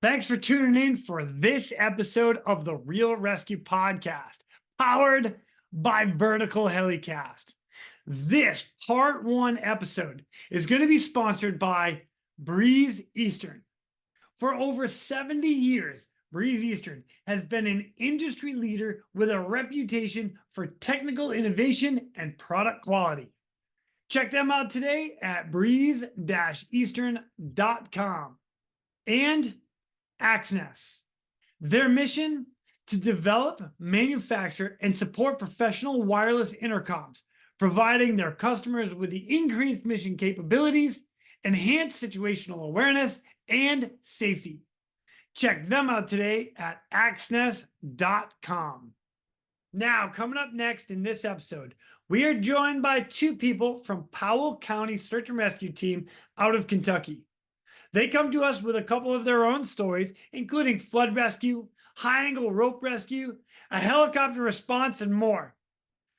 Thanks for tuning in for this episode of the Real Rescue Podcast, powered by Vertical Helicast. This part one episode is going to be sponsored by Breeze Eastern. For over 70 years, Breeze Eastern has been an industry leader with a reputation for technical innovation and product quality. Check them out today at breeze-eastern.com. And Axness. Their mission to develop, manufacture, and support professional wireless intercoms, providing their customers with the increased mission capabilities, enhanced situational awareness, and safety. Check them out today at axness.com. Now, coming up next in this episode, we are joined by two people from Powell County Search and Rescue Team out of Kentucky. They come to us with a couple of their own stories, including flood rescue, high angle rope rescue, a helicopter response, and more.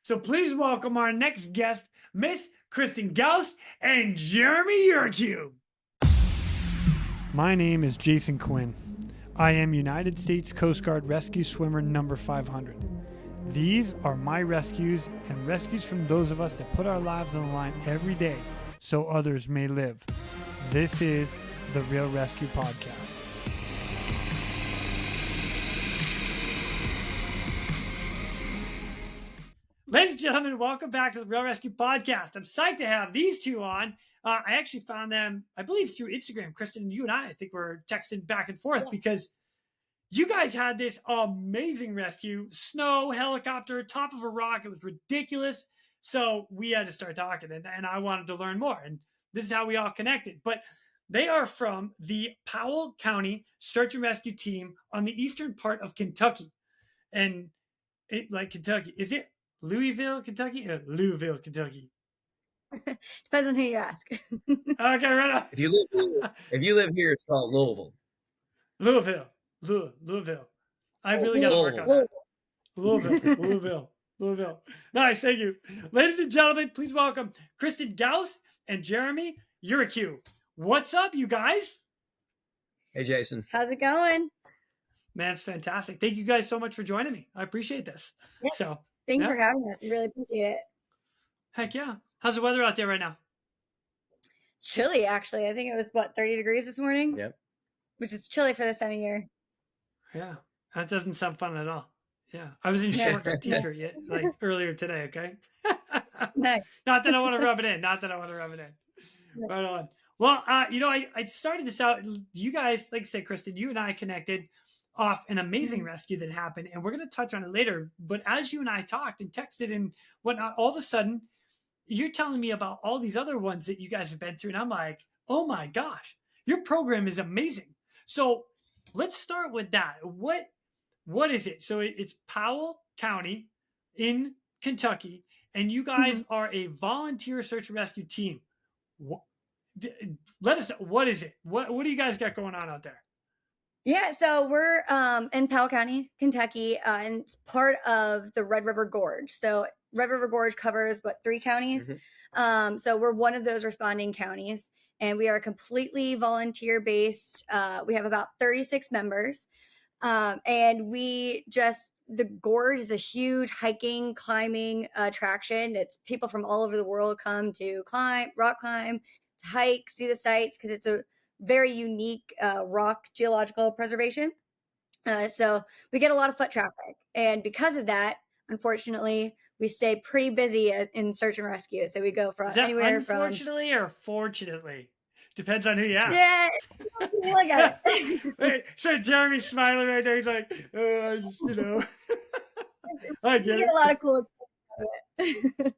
So please welcome our next guest, Miss Kristin Gousse and Jeremy Urekew. My name is Jason Quinn. I am United States Coast Guard Rescue Swimmer number 500. These are my rescues and rescues from those of us that put our lives on the line every day so others may live. This is the Real Rescue Podcast. Ladies and gentlemen, welcome back to the Real Rescue Podcast. I'm psyched to have these two on. I actually found them, I believe, through Instagram. Kristin, you and I think we're texting back and forth because you guys had this amazing rescue, snow, helicopter, top of a rock. It was ridiculous. So we had to start talking, and I wanted to learn more. And this is how we all connected. But they are from the Powell County Search and Rescue Team on the eastern part of Kentucky. And Kentucky, is it Louisville, Kentucky? Louisville, Kentucky. Depends on who you ask. Okay, right on. If you live here, it's called Louisville. Louisville. I really got to work on that. Louisville. Nice, thank you. Ladies and gentlemen, please welcome Kristin Gousse and Jeremy Urekew. What's up, you guys? Hey, Jason. How's it going? Man, it's fantastic. Thank you guys so much for joining me. I appreciate this. Yeah. Thanks for having us. We really appreciate it. Heck yeah. How's the weather out there right now? Chilly, actually. I think it was, 30 degrees this morning? Yep. Which is chilly for this time of year. Yeah. That doesn't sound fun at all. Yeah. I was in shorts and t-shirt earlier today, okay? Nice. Not that I want to rub it in. Right on. Well, I started this out. You guys, like I said, Kristin, you and I connected off an amazing rescue that happened, and we're going to touch on it later. But as you and I talked and texted and whatnot, all of a sudden, you're telling me about all these other ones that you guys have been through, and I'm like, oh my gosh, your program is amazing. So let's start with that. What is it? So it's Powell County in Kentucky, and you guys are a volunteer search and rescue team. Let us know, what is it? What do you guys got going on out there? Yeah, so we're in Powell County, Kentucky, and it's part of the Red River Gorge. So Red River Gorge covers, 3 counties? Mm-hmm. So we're one of those responding counties, and we are completely volunteer-based. We have about 36 members, and the gorge is a huge hiking, climbing attraction. It's people from all over the world come to rock climb, to hike, see the sights, because it's a very unique rock geological preservation. So we get a lot of foot traffic. And because of that, unfortunately, we stay pretty busy in search and rescue. So we go from anywhere from... Unfortunately or fortunately? Depends on who you ask. Yeah. Look at it. Wait, so Jeremy's smiling right there. He's like, I just, I get a lot of cool experience.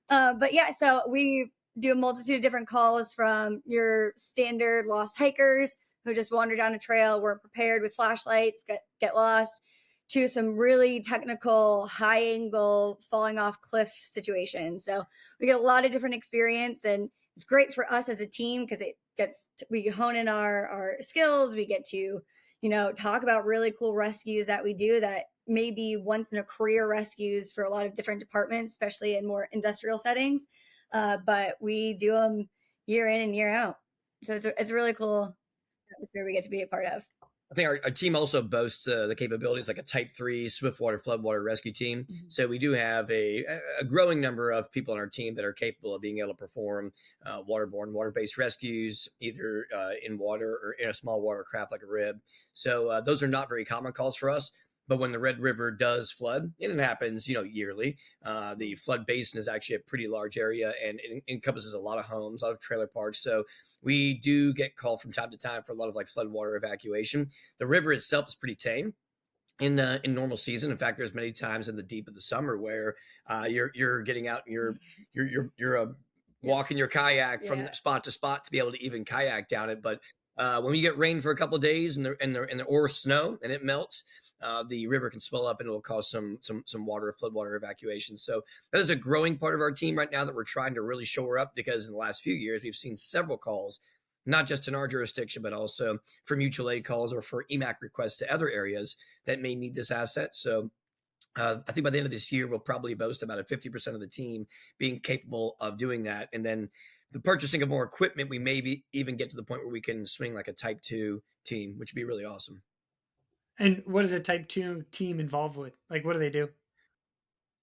But yeah, so we do a multitude of different calls, from your standard lost hikers who just wander down a trail, weren't prepared with flashlights, get lost, to some really technical, high angle, falling off cliff situations. So we get a lot of different experience, and it's great for us as a team because we hone in our skills. We get to, talk about really cool rescues that we do that may be once in a career rescues for a lot of different departments, especially in more industrial settings. But we do them year in and year out. So it's a really cool atmosphere we get to be a part of. I think our team also boasts the capabilities like a Type 3 swiftwater floodwater rescue team. Mm-hmm. So we do have a growing number of people on our team that are capable of being able to perform waterborne, water-based rescues, either in water or in a small watercraft like a rib. So those are not very common calls for us. But when the Red River does flood, and it happens, yearly, the flood basin is actually a pretty large area, and it encompasses a lot of homes, a lot of trailer parks. So we do get called from time to time for a lot of like floodwater evacuation. The river itself is pretty tame in normal season. In fact, there's many times in the deep of the summer where you're getting out and you're walking your kayak from spot to spot to be able to even kayak down it. But when we get rain for a couple of days or snow and it melts, the river can swell up and it will cause some floodwater evacuation. So that is a growing part of our team right now that we're trying to really shore up, because in the last few years we've seen several calls, not just in our jurisdiction, but also for mutual aid calls or for EMAC requests to other areas that may need this asset. So I think by the end of this year, we'll probably boast about a 50% of the team being capable of doing that. And then the purchasing of more equipment, we maybe even get to the point where we can swing like a Type 2 team, which would be really awesome. And what is a Type 2 team involved with? Like, what do they do?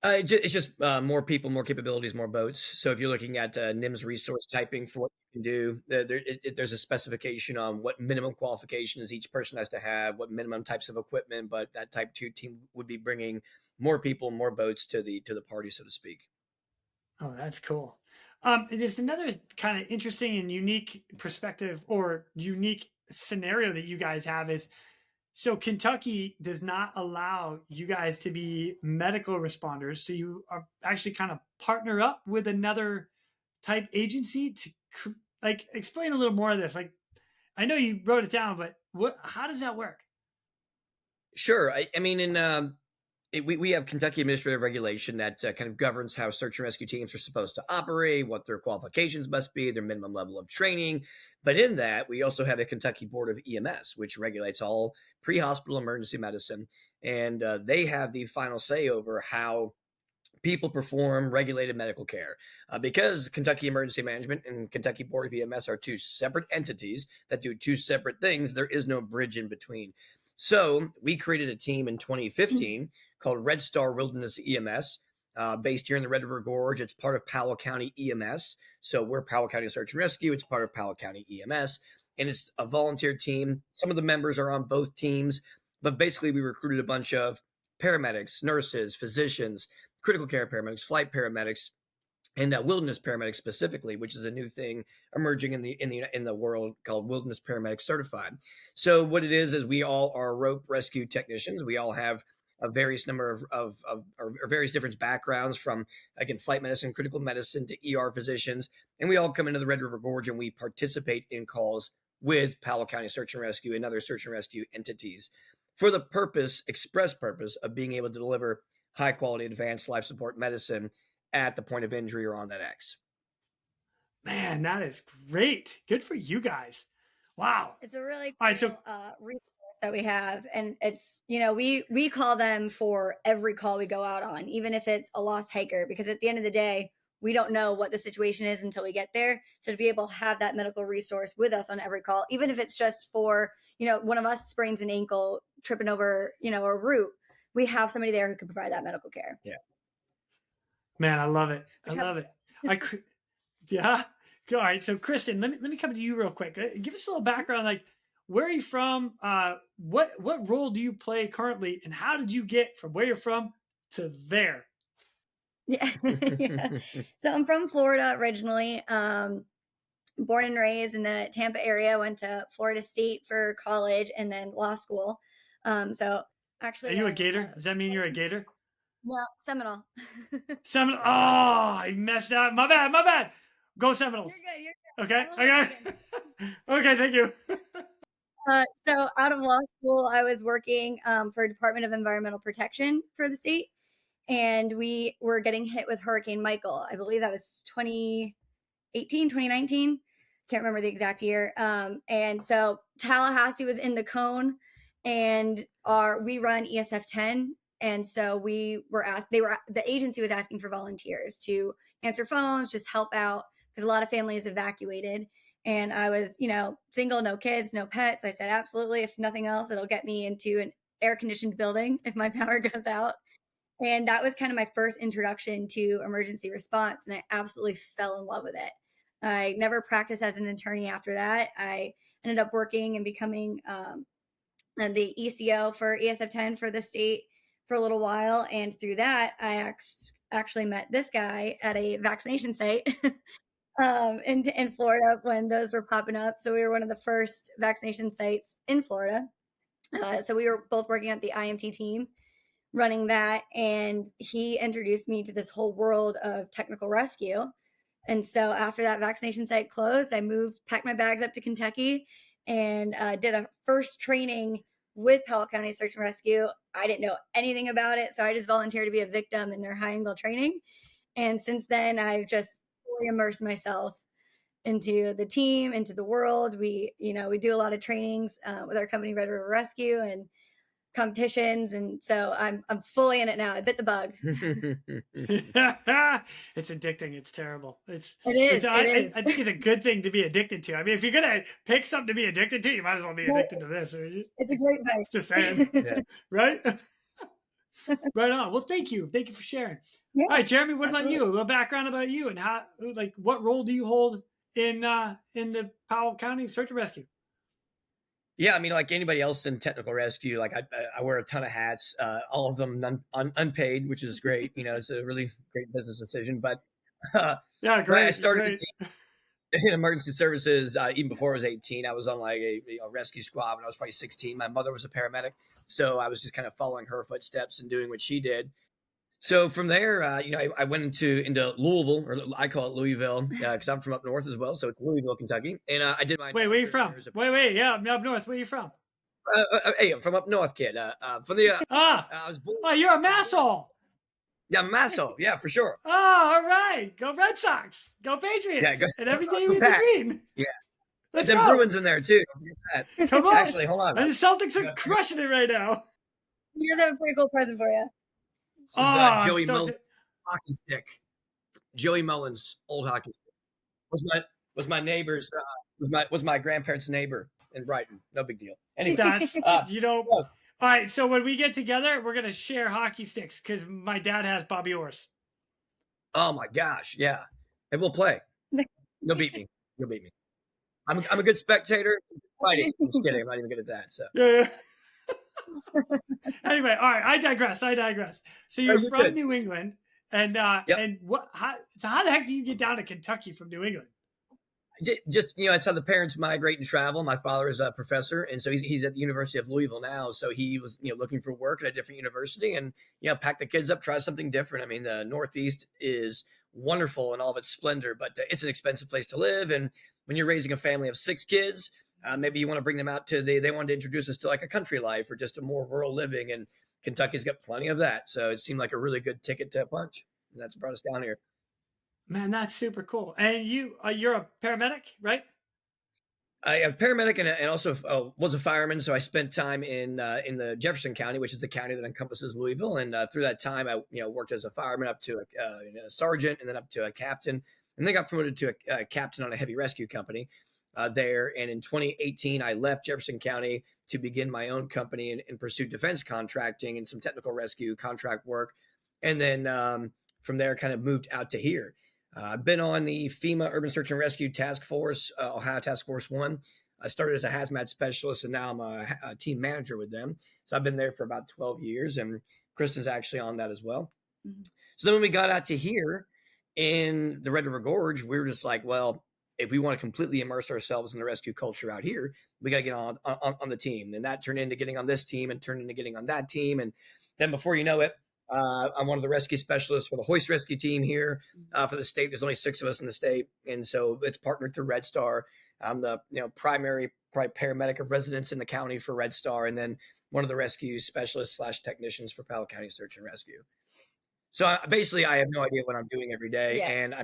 It's just more people, more capabilities, more boats. So if you're looking at NIMS resource typing for what you can do, there's a specification on what minimum qualifications each person has to have, what minimum types of equipment, but that Type 2 team would be bringing more people, more boats to the party, so to speak. Oh, that's cool. There's another kind of interesting and unique perspective or unique scenario that you guys have is, so Kentucky does not allow you guys to be medical responders. So you are actually kind of partner up with another type agency to like explain a little more of this. Like, I know you wrote it down, but how does that work? Sure. I mean, we have Kentucky administrative regulation that kind of governs how search and rescue teams are supposed to operate, what their qualifications must be, their minimum level of training. But in that, we also have a Kentucky Board of EMS, which regulates all pre-hospital emergency medicine. And they have the final say over how people perform regulated medical care. Because Kentucky Emergency Management and Kentucky Board of EMS are two separate entities that do two separate things, there is no bridge in between. So we created a team in 2015 called Red Star Wilderness EMS, based here in the Red River Gorge. It's part of Powell County EMS. So we're Powell County Search and Rescue. It's part of Powell County EMS. And it's a volunteer team. Some of the members are on both teams. But basically, we recruited a bunch of paramedics, nurses, physicians, critical care paramedics, flight paramedics, and wilderness paramedics specifically, which is a new thing emerging in the world called Wilderness Paramedic Certified. So what it is we all are rope rescue technicians. We all have a various number of various different backgrounds, from, again, flight medicine, critical medicine, to ER physicians. And we all come into the Red River Gorge and we participate in calls with Powell County Search and Rescue and other search and rescue entities for the express purpose of being able to deliver high quality advanced life support medicine at the point of injury or on that X. Man, that is great. Good for you guys. Wow. It's a really cool All right, so resource that we have. And it's, we call them for every call we go out on, even if it's a lost hiker, because at the end of the day, we don't know what the situation is until we get there. So to be able to have that medical resource with us on every call, even if it's just for, one of us sprains an ankle tripping over, a route, we have somebody there who can provide that medical care. Yeah. Man, I love it. I love it. Yeah. All right. So Kristin, let me come to you real quick. Give us a little background. Like, where are you from? What role do you play currently? And how did you get from where you're from to there? Yeah. Yeah. So I'm from Florida originally. Born and raised in the Tampa area, went to Florida State for college and then law school. So actually, are you a Gator? Does that mean you're a Gator? No, Seminole. Seminole. Oh, I messed up. My bad. Go Seminoles. You're good. Okay. Okay. Thank you. So out of law school, I was working for Department of Environmental Protection for the state. And we were getting hit with Hurricane Michael. I believe that was 2018, 2019. Can't remember the exact year. And so Tallahassee was in the cone, and we run ESF 10. And so we were asked, the agency was asking for volunteers to answer phones, just help out, because a lot of families evacuated. And I was, single, no kids, no pets. I said, absolutely. If nothing else, it'll get me into an air conditioned building if my power goes out. And that was kind of my first introduction to emergency response. And I absolutely fell in love with it. I never practiced as an attorney after that. I ended up working and becoming the ECO for ESF10 for the state for a little while. And through that, I actually met this guy at a vaccination site in Florida when those were popping up. So we were one of the first vaccination sites in Florida. So we were both working at the IMT team running that. And he introduced me to this whole world of technical rescue. And so after that vaccination site closed, I packed my bags up to Kentucky and did a first training with Powell County Search and Rescue. I didn't know anything about it, so I just volunteered to be a victim in their high angle training. And since then, I've just fully immersed myself into the team, into the world. We do a lot of trainings with our company, Red River Rescue, and competitions, and so I'm fully in it now. I bit the bug. It's addicting. It's terrible. It is. I think it's a good thing to be addicted to. I mean, if you're gonna pick something to be addicted to, you might as well be addicted to this. It's a great vice. Just saying, yeah. Right? Right on. Well, thank you for sharing. Yeah, all right, Jeremy. What about you? A little background about you and how, what role do you hold in the Powell County Search and Rescue? Yeah, I mean, like anybody else in technical rescue, like I wear a ton of hats, all of them unpaid, which is great. It's a really great business decision. But yeah, great. I started in emergency services even before I was 18. I was on like a rescue squad when I was probably 16. My mother was a paramedic, so I was just kind of following her footsteps and doing what she did. So from there, I went into Louisville, or I call it Louisville, because I'm from up north as well. So it's Louisville, Kentucky, and I did my. Wait, where are you from? Yeah, I'm up north. Where are you from? Hey, I'm from up north, kid. From the. I was born. Oh, you're a Masshole. Yeah, Masshole. Yeah, for sure. Oh, all right. Go Red Sox. Go Patriots. Yeah, and everything in between. Yeah. Let's go. Bruins in there too. Come on. Actually, hold on. And the Celtics are crushing it right now. You guys have a pretty cool present for you. Joey Mullins hockey stick. Joey Mullins old hockey stick was my neighbor's was my grandparents' neighbor in Brighton. No big deal. Anyway, that's all right. So when we get together, we're gonna share hockey sticks because my dad has Bobby Orr's. Oh my gosh, yeah, and we'll play. You'll beat me. I'm a good spectator. Fighting. I'm just kidding. I'm not even good at that. So yeah. Anyway, all right. I digress. So you're from good. New England, and yep. and how the heck do you get down to Kentucky from New England? Just that's how the parents migrate and travel. My father is a professor, and so he's at the University of Louisville now. So he was looking for work at a different university, and pack the kids up, try something different. I mean, the Northeast is wonderful in all of its splendor, but it's an expensive place to live. And when you're raising a family of 6 kids. Maybe you want to bring them out to they wanted to introduce us to like a country life or just a more rural living, and Kentucky's got plenty of that. So it seemed like a really good ticket to punch, and that's brought us down here. Man, that's super cool. And you're a paramedic, right? I am a paramedic and also was a fireman. So I spent time in the Jefferson County, which is the county that encompasses Louisville. And through that time, I worked as a fireman up to a sergeant and then up to a captain, and then got promoted to a captain on a heavy rescue company. There. And in 2018, I left Jefferson County to begin my own company and pursue defense contracting and some technical rescue contract work. And then from there, kind of moved out to here. I've been on the FEMA Urban Search and Rescue Task Force, Ohio Task Force 1. I started as a hazmat specialist, and now I'm a team manager with them. So I've been there for about 12 years, and Kristin's actually on that as well. Mm-hmm. So then when we got out to here in the Red River Gorge, we were just like, well, if we want to completely immerse ourselves in the rescue culture out here, we got to get on the team. And that turned into getting on this team and turned into getting on that team. And then before you know it, I'm one of the rescue specialists for the hoist rescue team here for the state. There's only 6 of us in the state. And so it's partnered through Red Star. I'm the primary paramedic of residence in the county for Red Star. And then one of the rescue specialists / technicians for Powell County Search and Rescue. So basically I have no idea what I'm doing every day. Yeah. And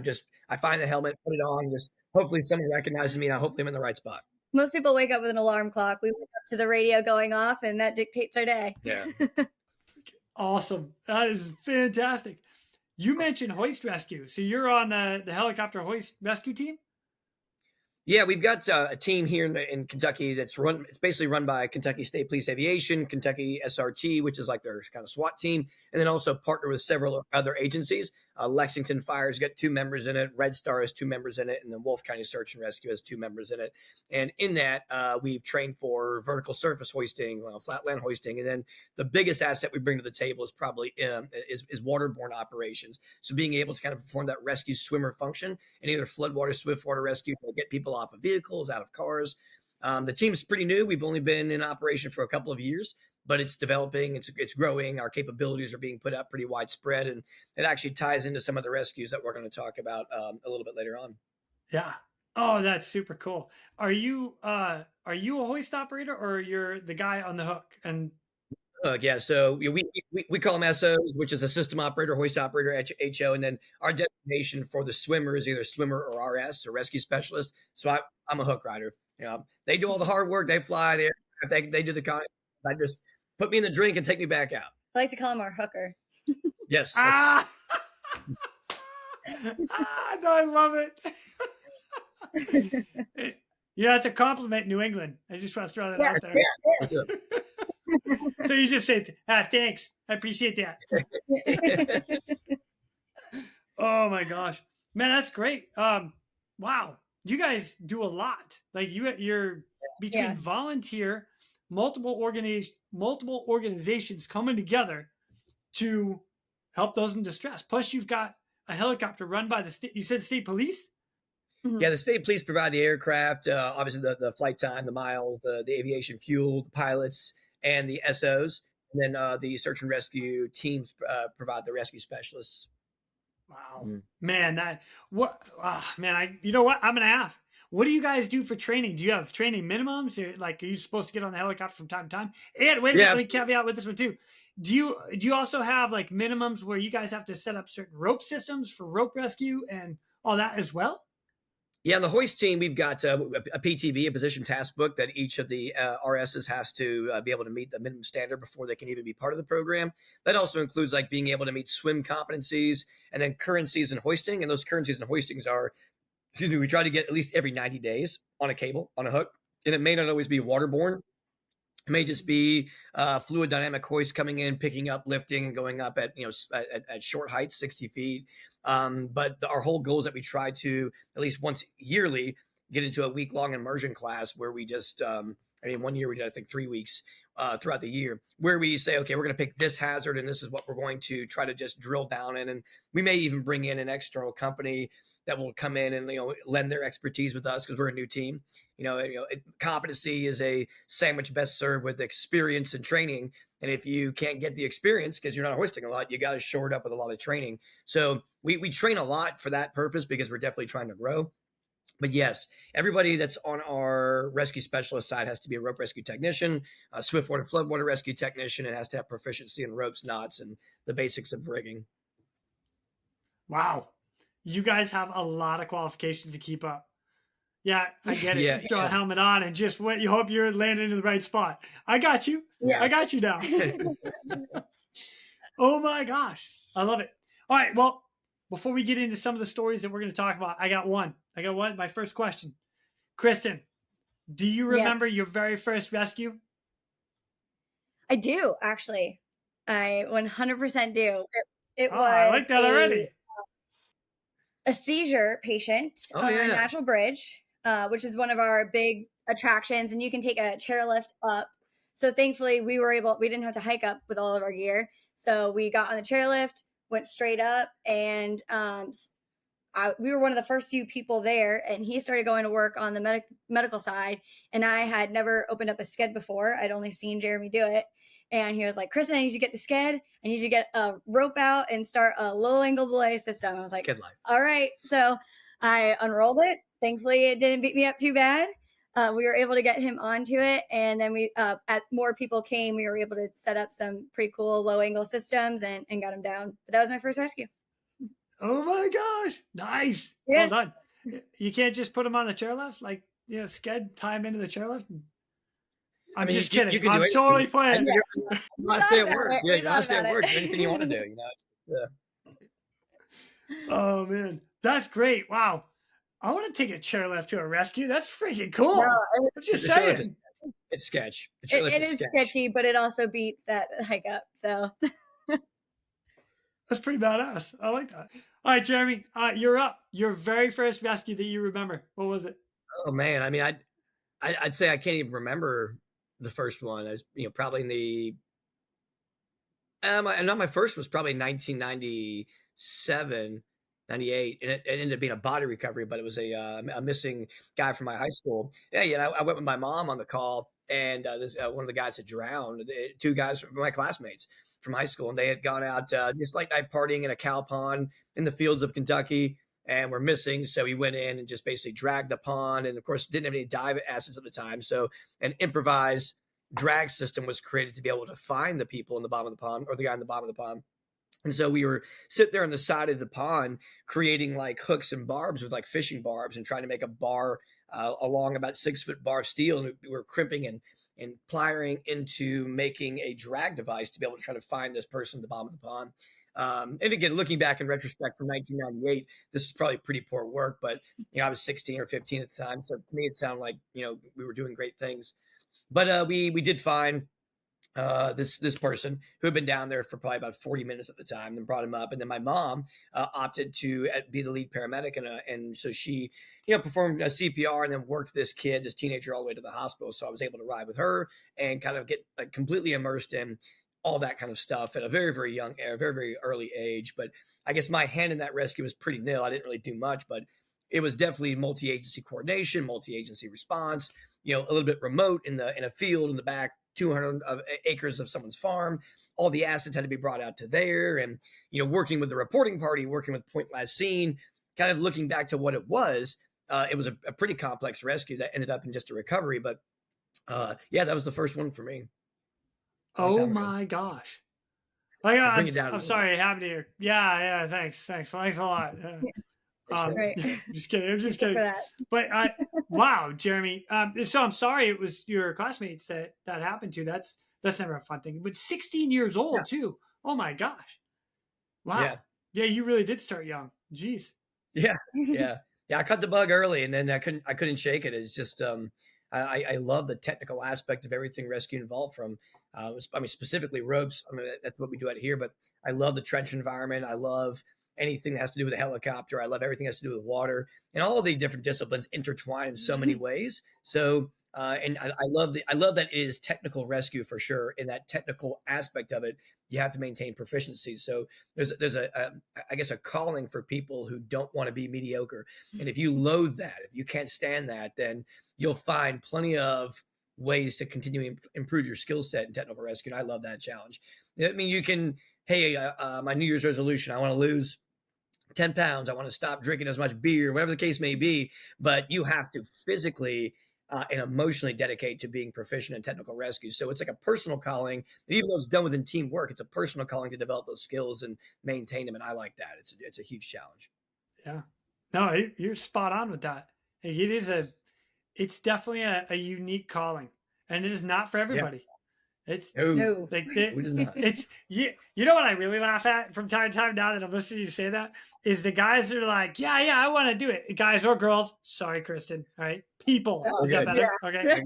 I find the helmet, put it on, just hopefully someone recognizes me, and hopefully I'm in the right spot. Most people wake up with an alarm clock. We wake up to the radio going off, and that dictates our day. Yeah. Awesome. That is fantastic. You mentioned hoist rescue. So you're on the helicopter hoist rescue team? Yeah, we've got a team here in Kentucky that's run. It's basically run by Kentucky State Police Aviation, Kentucky SRT, which is like their kind of SWAT team, and then also partner with several other agencies. Lexington Fire's got 2 members in it. Red Star has 2 members in it, and then Wolf County Search and Rescue has 2 members in it. And in that, we've trained for vertical surface hoisting, flatland hoisting, and then the biggest asset we bring to the table is probably is waterborne operations. So being able to kind of perform that rescue swimmer function in either floodwater, swiftwater rescue, to get people off of vehicles, out of cars. The team's pretty new. We've only been in operation for a couple of years, but it's developing, it's growing. Our capabilities are being put out pretty widespread, and it actually ties into some of the rescues that we're going to talk about a little bit later on. Yeah. Oh, that's super cool. Are you a hoist operator, or you're the guy on the hook? And yeah, so we call them SOs, which is a system operator, hoist operator, HO, and then our designation for the swimmer is either swimmer or RS, or rescue specialist. So I'm a hook rider. They do all the hard work. They fly there. They do the con. I just put me in the drink and take me back out. I like to call him our hooker. Yes. no, I love it. Yeah, it's a compliment, New England. I just want to throw that out there. Yeah. So you just say, thanks. I appreciate that. Oh my gosh, man, that's great. Wow, you guys do a lot. Like you're between volunteer, multiple organizations coming together to help those in distress. Plus, you've got a helicopter run by the state. You said state police. Yeah, the state police provide the aircraft, obviously the flight time, the miles, the aviation fuel, the pilots, and the SOs. And then the search and rescue teams provide the rescue specialists. Wow, man, you know what? I'm going to ask, what do you guys do for training? Do you have training minimums? Are you supposed to get on the helicopter from time to time? And wait a minute, let me caveat with this one too. Do you also have like minimums where you guys have to set up certain rope systems for rope rescue and all that as well? Yeah, on the hoist team, we've got a PTB, a position task book, that each of the RSs has to be able to meet the minimum standard before they can even be part of the program. That also includes like being able to meet swim competencies and then currencies and hoisting. And those currencies and hoistings are, we try to get at least every 90 days on a cable, on a hook. And it may not always be waterborne. It may just be fluid dynamic hoist coming in, picking up, lifting, and going up at short heights, 60 feet. But our whole goal is that we try to at least once yearly get into a week-long immersion class where we just, 1 year we did, I think, 3 weeks throughout the year, where we say, okay, we're going to pick this hazard and this is what we're going to try to just drill down in. And we may even bring in an external company that will come in and lend their expertise with us because we're a new team. Competency is a sandwich best served with experience and training. And if you can't get the experience because you're not hoisting a lot, you got to shore it up with a lot of training. So we train a lot for that purpose because we're definitely trying to grow. But yes, everybody that's on our rescue specialist side has to be a rope rescue technician, a swiftwater, floodwater rescue technician. It has to have proficiency in ropes, knots, and the basics of rigging. Wow. You guys have a lot of qualifications to keep up. Yeah, I get it. You throw a helmet on and just wait. You hope you're landing in the right spot. I got you. Yeah. I got you now. Oh my gosh. I love it. All right. Well, before we get into some of the stories that we're going to talk about, I got one. My first question. Kristin, do you remember your very first rescue? I do, actually. I 100% do. It was I like that already. A seizure patient on Natural Bridge, which is one of our big attractions, and you can take a chairlift up. So thankfully we didn't have to hike up with all of our gear. So we got on the chairlift, went straight up, and we were one of the first few people there, and he started going to work on the medical side, and I had never opened up a sked before. I'd only seen Jeremy do it. And he was like, Kristin, I need you to get the sked. I need you to get a rope out and start a low angle belay system. I was like, all right. So I unrolled it. Thankfully, it didn't beat me up too bad. We were able to get him onto it. And then more people came, we were able to set up some pretty cool low angle systems and got him down. But that was my first rescue. Oh my gosh. Nice. Yeah. Well done. You can't just put him on the chairlift, sked, tie him into the chairlift. I'm just kidding. I'm totally playing. Last day at work. Yeah, last day at work. Anything you want to do, Oh man, that's great. Wow. I want to take a chairlift to a rescue. That's freaking cool. No, I'm just The chairlift saying. it's sketch. The it chairlift is sketch. sketchy, but it also beats that hike up. So That's pretty badass. I like that. All right, Jeremy, you're up. Your very first rescue that you remember. What was it? Oh man, I mean, I'd say I can't even remember the first one. I was, probably in the. And not my first was probably 1997, 98, and it ended up being a body recovery, but it was a missing guy from my high school. Yeah, I went with my mom on the call, and this one of the guys had drowned. Two guys from my classmates from high school, and they had gone out just late night partying in a cow pond in the fields of Kentucky, and were missing. So we went in and just basically dragged the pond, and of course didn't have any dive assets at the time, so an improvised drag system was created to be able to find the people in the bottom of the pond, or the guy in the bottom of the pond. And so we were sitting there on the side of the pond creating like hooks and barbs with like fishing barbs and trying to make a bar along about 6-foot bar of steel. And we were crimping and pliering into making a drag device to be able to try to find this person at the bottom of the pond. And again, looking back in retrospect from 1998, this was probably pretty poor work, but I was 16 or 15 at the time. So to me, it sounded like, we were doing great things. But we did find this person who had been down there for probably about 40 minutes at the time, and brought him up. And then my mom opted to be the lead paramedic, and so she performed a CPR and then worked this teenager all the way to the hospital. So I was able to ride with her and kind of get like completely immersed in all that kind of stuff at a very, very young, very, very early age. But I guess my hand in that rescue was pretty nil. I didn't really do much, but it was definitely multi-agency coordination, multi-agency response, a little bit remote in a field in the back, 200 acres of someone's farm. All the assets had to be brought out to there, and, working with the reporting party, working with Point Last Seen, kind of looking back to what it was a pretty complex rescue that ended up in just a recovery. But yeah, that was the first one for me. Oh my gosh. I'm sorry, it happened to you. Yeah, thanks a lot. Right. Just kidding. I'm just kidding. But wow, Jeremy. So I'm sorry it was your classmates that happened to. That's never a fun thing. But 16 years old too. Oh my gosh. Wow. Yeah, you really did start young. Jeez. Yeah. I cut the bug early, and then I couldn't shake it. It's just I love the technical aspect of everything rescue involved, from specifically ropes. That's what we do out here, but I love the trench environment. I love anything that has to do with a helicopter. I love everything that has to do with water, and all the different disciplines intertwine in so many ways. So, and I love that it is technical rescue for sure. In that technical aspect of it, you have to maintain proficiency. So there's I guess a calling for people who don't want to be mediocre. And if you loathe that, if you can't stand that, then you'll find plenty of ways to continue to improve your skill set in technical rescue. And I love that challenge. I mean, you can, hey, my New Year's resolution, I want to lose 10 pounds. I want to stop drinking as much beer, whatever the case may be. But you have to physically and emotionally dedicate to being proficient in technical rescue. So it's like a personal calling. Even though it's done within teamwork, it's a personal calling to develop those skills and maintain them. And I like that. It's a huge challenge. Yeah. No, you're spot on with that. It's definitely a unique calling, and it is not for everybody. Yeah. It's no, like it's you know what I really laugh at from time to time now that I'm listening to you say that is the guys that are like, yeah, I want to do it. Guys or girls. Sorry, Kristin. All right. People. Is that better? Yeah. Okay.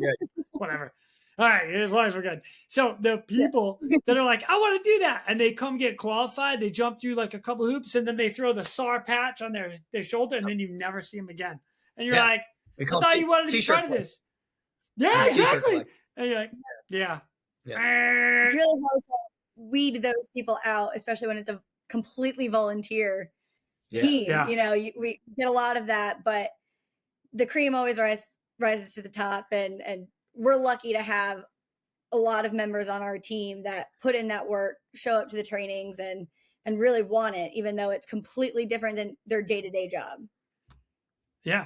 Whatever. All right. As long as we're good. So the people that are like, I want to do that. And they come get qualified. They jump through like a couple hoops, and then they throw the SAR patch on their shoulder, and then you never see them again. And you're like, I thought you wanted to be part of this. Yeah, exactly. And you're like, yeah. It's really hard to weed those people out, especially when it's a completely volunteer team. Yeah. We get a lot of that, but the cream always rises to the top, and we're lucky to have a lot of members on our team that put in that work, show up to the trainings, and really want it, even though it's completely different than their day-to-day job. Yeah.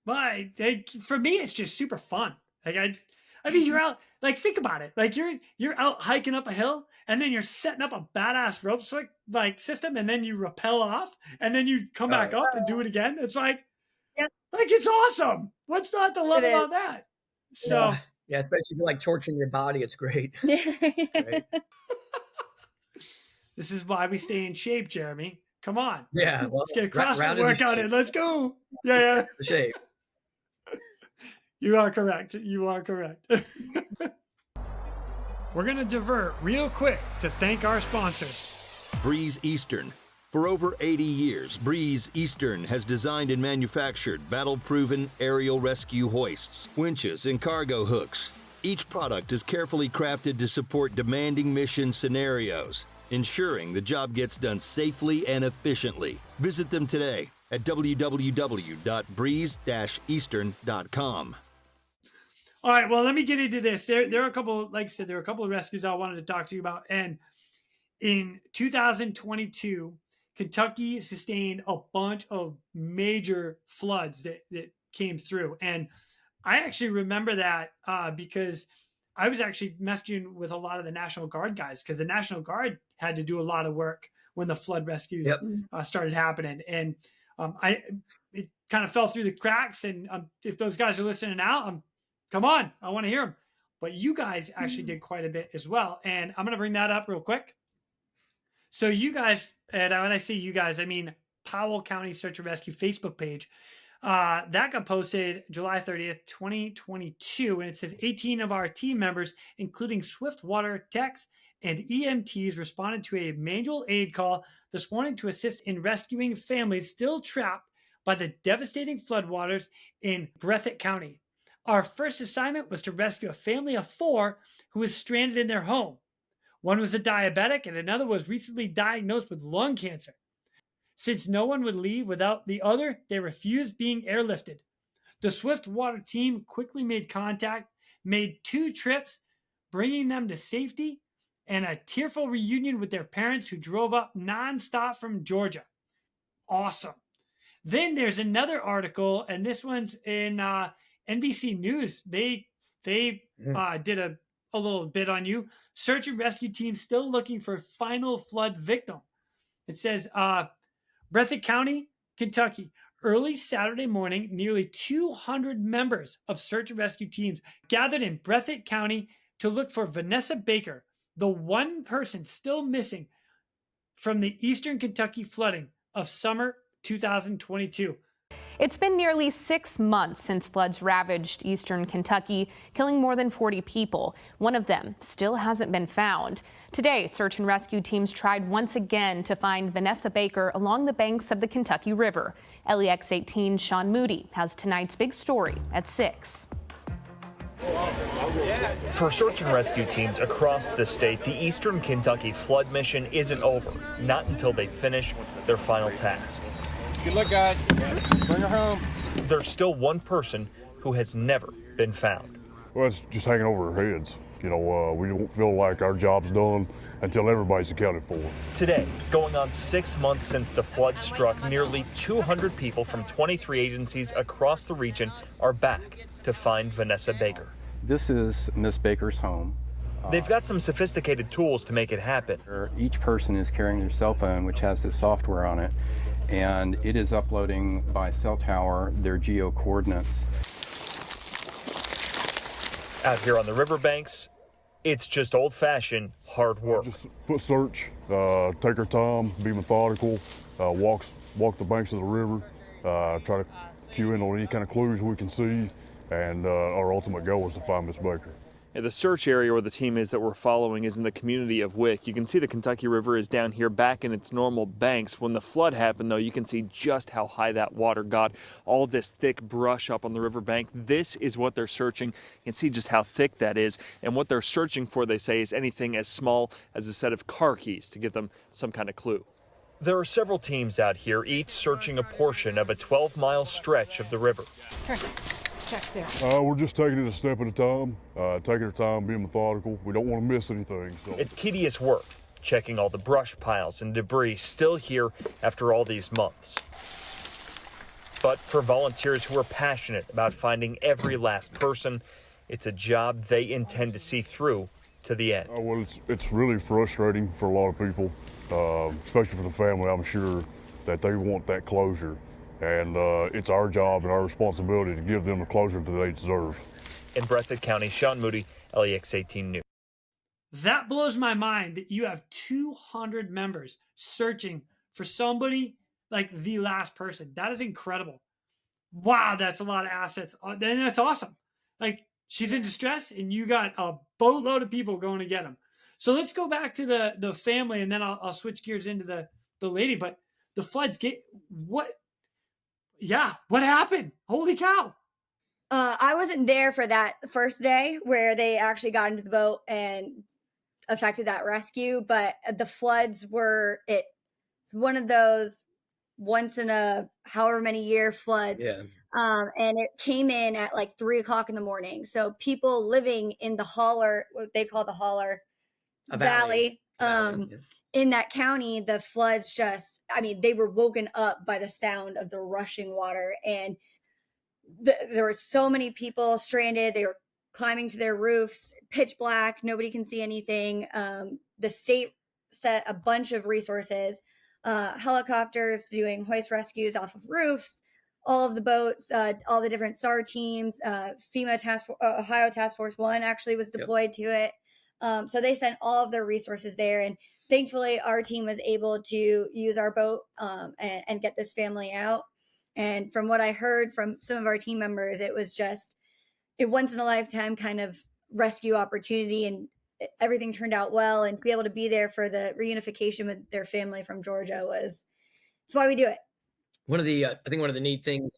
Well, for me, it's just super fun. Like I mean, you're out, like, think about it. Like you're out hiking up a hill, and then you're setting up a badass rope like system, and then you rappel off, and then you come back up and do it again. It's like, like, it's awesome. What's not to love about that? So yeah, especially if you're like torturing your body, it's great. It's great. This is why we stay in shape, Jeremy. Come on. Yeah, well, Let's get a round CrossFit is a workout in. Let's go. Yeah. shape. You are correct. You are correct. We're going to divert real quick to thank our sponsors. Breeze Eastern. For over 80 years, Breeze Eastern has designed and manufactured battle-proven aerial rescue hoists, winches, and cargo hooks. Each product is carefully crafted to support demanding mission scenarios, ensuring the job gets done safely and efficiently. Visit them today at www.breeze-eastern.com. All right, well, let me get into this. There are a couple, like I said, there are a couple of rescues I wanted to talk to you about. And in 2022, Kentucky sustained a bunch of major floods that came through. And I actually remember that because I was actually messaging with a lot of the National Guard guys, because the National Guard had to do a lot of work when the flood rescues started happening. And it kind of fell through the cracks. And if those guys are listening now, come on, I want to hear them. But you guys actually did quite a bit as well. And I'm going to bring that up real quick. So you guys, and when I say you guys, I mean Powell County Search and Rescue Facebook page, that got posted July 30th, 2022. And it says 18 of our team members, including swift water techs and EMTs, responded to a manual aid call this morning to assist in rescuing families still trapped by the devastating floodwaters in Breathitt County. Our first assignment was to rescue a family of 4 who was stranded in their home. One was a diabetic and another was recently diagnosed with lung cancer. Since no one would leave without the other, they refused being airlifted. The swift water team quickly made contact, made 2 trips, bringing them to safety, and a tearful reunion with their parents who drove up nonstop from Georgia. Awesome. Then there's another article, and this one's in NBC News. They did a little bit on you. Search and rescue team still looking for final flood victim. It says, Breathitt County, Kentucky. Early Saturday morning, nearly 200 members of search and rescue teams gathered in Breathitt County to look for Vanessa Baker, the one person still missing from the eastern Kentucky flooding of summer 2022. It's been nearly 6 months since floods ravaged eastern Kentucky, killing more than 40 people. One of them still hasn't been found. Today, search and rescue teams tried once again to find Vanessa Baker along the banks of the Kentucky River. LEX18 Sean Moody has tonight's big story at 6. For search and rescue teams across the state, the Eastern Kentucky flood mission isn't over, not until they finish their final task. Good luck, guys. Bring her home. There's still one person who has never been found. Well, it's just hanging over our heads. You know, we don't feel like our job's done until everybody's accounted for. Today, going on 6 months since the flood struck, nearly 200 people from 23 agencies across the region are back to find Vanessa Baker. This is Miss Baker's home. They've got some sophisticated tools to make it happen. Each person is carrying their cell phone, which has this software on it, and it is uploading by cell tower their geo coordinates. Out here on the riverbanks, it's just old-fashioned hard work. Just foot search, take our time, be methodical, walk the banks of the river, try to cue in on any kind of clues we can see, and our ultimate goal is to find Miss Baker. The search area where the team is that we're following is in the community of Wick. You can see the Kentucky River is down here back in its normal banks. When the flood happened, though, you can see just how high that water got. All this thick brush up on the riverbank. This is what they're searching. You can see just how thick that is. And what they're searching for, they say, is anything as small as a set of car keys to give them some kind of clue. There are several teams out here, each searching a portion of a 12-mile stretch of the river. We're just taking it a step at a time, taking our time, being methodical. We don't want to miss anything. So. It's tedious work, checking all the brush piles and debris still here after all these months. But for volunteers who are passionate about finding every last person, it's a job they intend to see through to the end. Well, it's really frustrating for a lot of people, especially for the family. I'm sure that they want that closure. And it's our job and our responsibility to give them the closure that they deserve. In Breathitt County, Sean Moody, LEX18 News. That blows my mind that you have 200 members searching for somebody like the last person. That is incredible. Wow, that's a lot of assets. Then that's awesome. Like, she's in distress, and you got a boatload of people going to get them. So let's go back to the family, and then I'll switch gears into the lady. But the floods what happened? Holy cow! I wasn't there for that first day where they actually got into the boat and affected that rescue, but the floods it's one of those once in a however many year floods. Yeah. And it came in at like 3:00 in the morning. So people living in the holler, what they call the holler valley, in that county, the floods they were woken up by the sound of the rushing water. And there were so many people stranded. They were climbing to their roofs, pitch black. Nobody can see anything. The state set a bunch of resources, helicopters doing hoist rescues off of roofs, all of the boats, all the different SAR teams, FEMA Ohio Task Force 1 actually was deployed to it. So they sent all of their resources there. And thankfully, our team was able to use our boat and get this family out. And from what I heard from some of our team members, it was just a once in a lifetime kind of rescue opportunity, and everything turned out well. And to be able to be there for the reunification with their family from Georgia it's why we do it. One of the, I think one of the neat things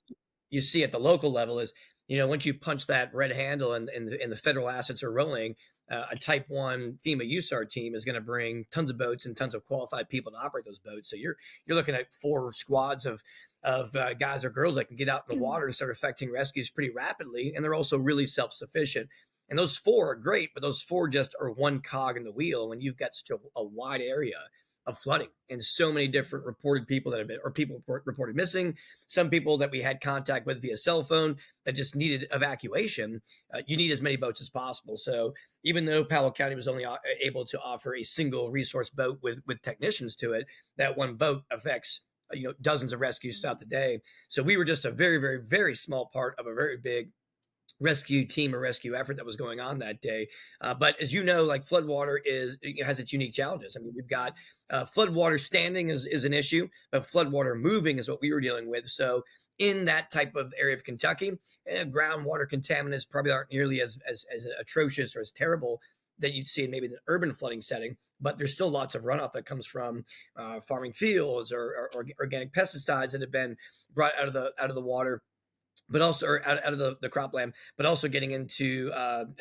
you see at the local level is, once you punch that red handle and the federal assets are rolling, a Type 1 FEMA USAR team is going to bring tons of boats and tons of qualified people to operate those boats. So you're looking at 4 squads of guys or girls that can get out in the water and start effecting rescues pretty rapidly. And they're also really self-sufficient. And those 4 are great, but those 4 just are one cog in the wheel when you've got such a wide area of flooding and so many different reported people that have been, or people reported missing, some people that we had contact with via cell phone that just needed evacuation. You need as many boats as possible. So even though Powell County was only able to offer a single resource boat with technicians to it, that one boat affects dozens of rescues throughout the day. So we were just a very, very, very small part of a very big rescue team or rescue effort that was going on that day. But as you know, like floodwater has its unique challenges. I mean, we've got floodwater standing is an issue, but floodwater moving is what we were dealing with. So in that type of area of Kentucky, groundwater contaminants probably aren't nearly as atrocious or as terrible that you'd see in maybe the urban flooding setting, but there's still lots of runoff that comes from farming fields or organic pesticides that have been brought out of the water, but also out of the cropland, but also getting into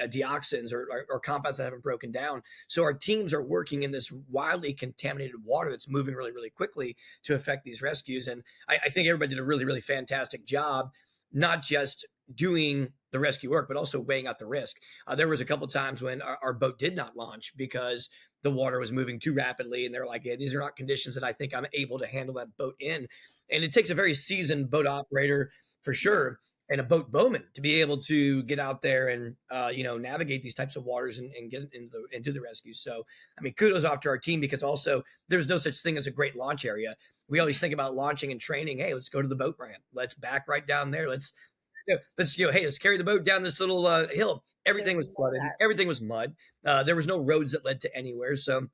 dioxins or compounds that haven't broken down. So our teams are working in this wildly contaminated water that's moving really, really quickly to affect these rescues. And I think everybody did a really, really fantastic job, not just doing the rescue work, but also weighing out the risk. There was a couple of times when our boat did not launch because the water was moving too rapidly. And they're like, yeah, these are not conditions that I think I'm able to handle that boat in. And it takes a very seasoned boat operator for sure, and a boat bowman to be able to get out there and navigate these types of waters and get into the rescue. So I mean, kudos off to our team, because also there's no such thing as a great launch area. We always think about launching and training. Hey, let's go to the boat ramp. Let's back right down there. Let's carry the boat down this little hill. Everything was flooded. Everything was mud. There was no roads that led to anywhere. So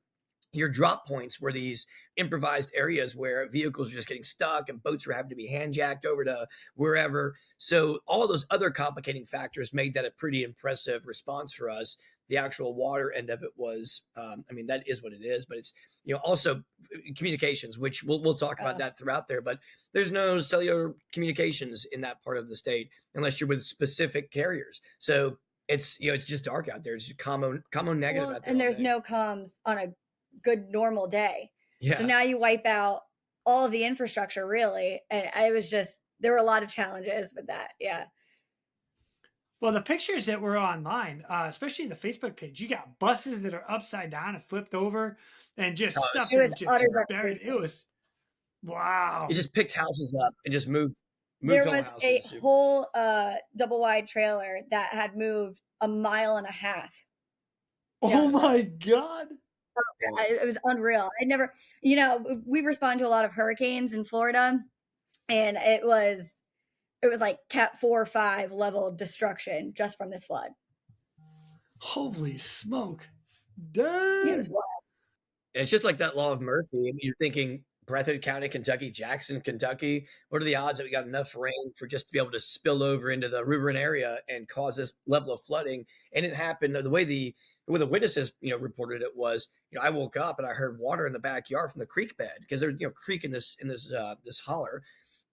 your drop points were these improvised areas where vehicles were just getting stuck and boats were having to be hand jacked over to wherever. So all those other complicating factors made that a pretty impressive response for us. The actual water end of it was, that is what it is, but it's, also communications, which we'll talk about that throughout there, but there's no cellular communications in that part of the state unless you're with specific carriers. So it's, it's just dark out there. It's just commo negative out there. And there's no comms on a good normal day. Yeah. So now you wipe out all of the infrastructure, really. And there were a lot of challenges with that. Yeah. Well, the pictures that were online, especially the Facebook page, you got buses that are upside down and flipped over and just stuff that was just buried. It was, wow. It just picked houses up and just moved there was houses. A whole double wide trailer that had moved 1.5 miles. Oh my God. It was unreal. I never, we respond to a lot of hurricanes in Florida, and it was like Cat 4 or 5 level destruction just from this flood. Holy smoke. Dang. It was wild. It's just like that law of Murphy. You're thinking Breathitt County, Kentucky, Jackson, Kentucky. What are the odds that we got enough rain for just to be able to spill over into the riverine area and cause this level of flooding? And it happened the way the witnesses, reported it was, I woke up and I heard water in the backyard from the creek bed because there's, creek in this holler.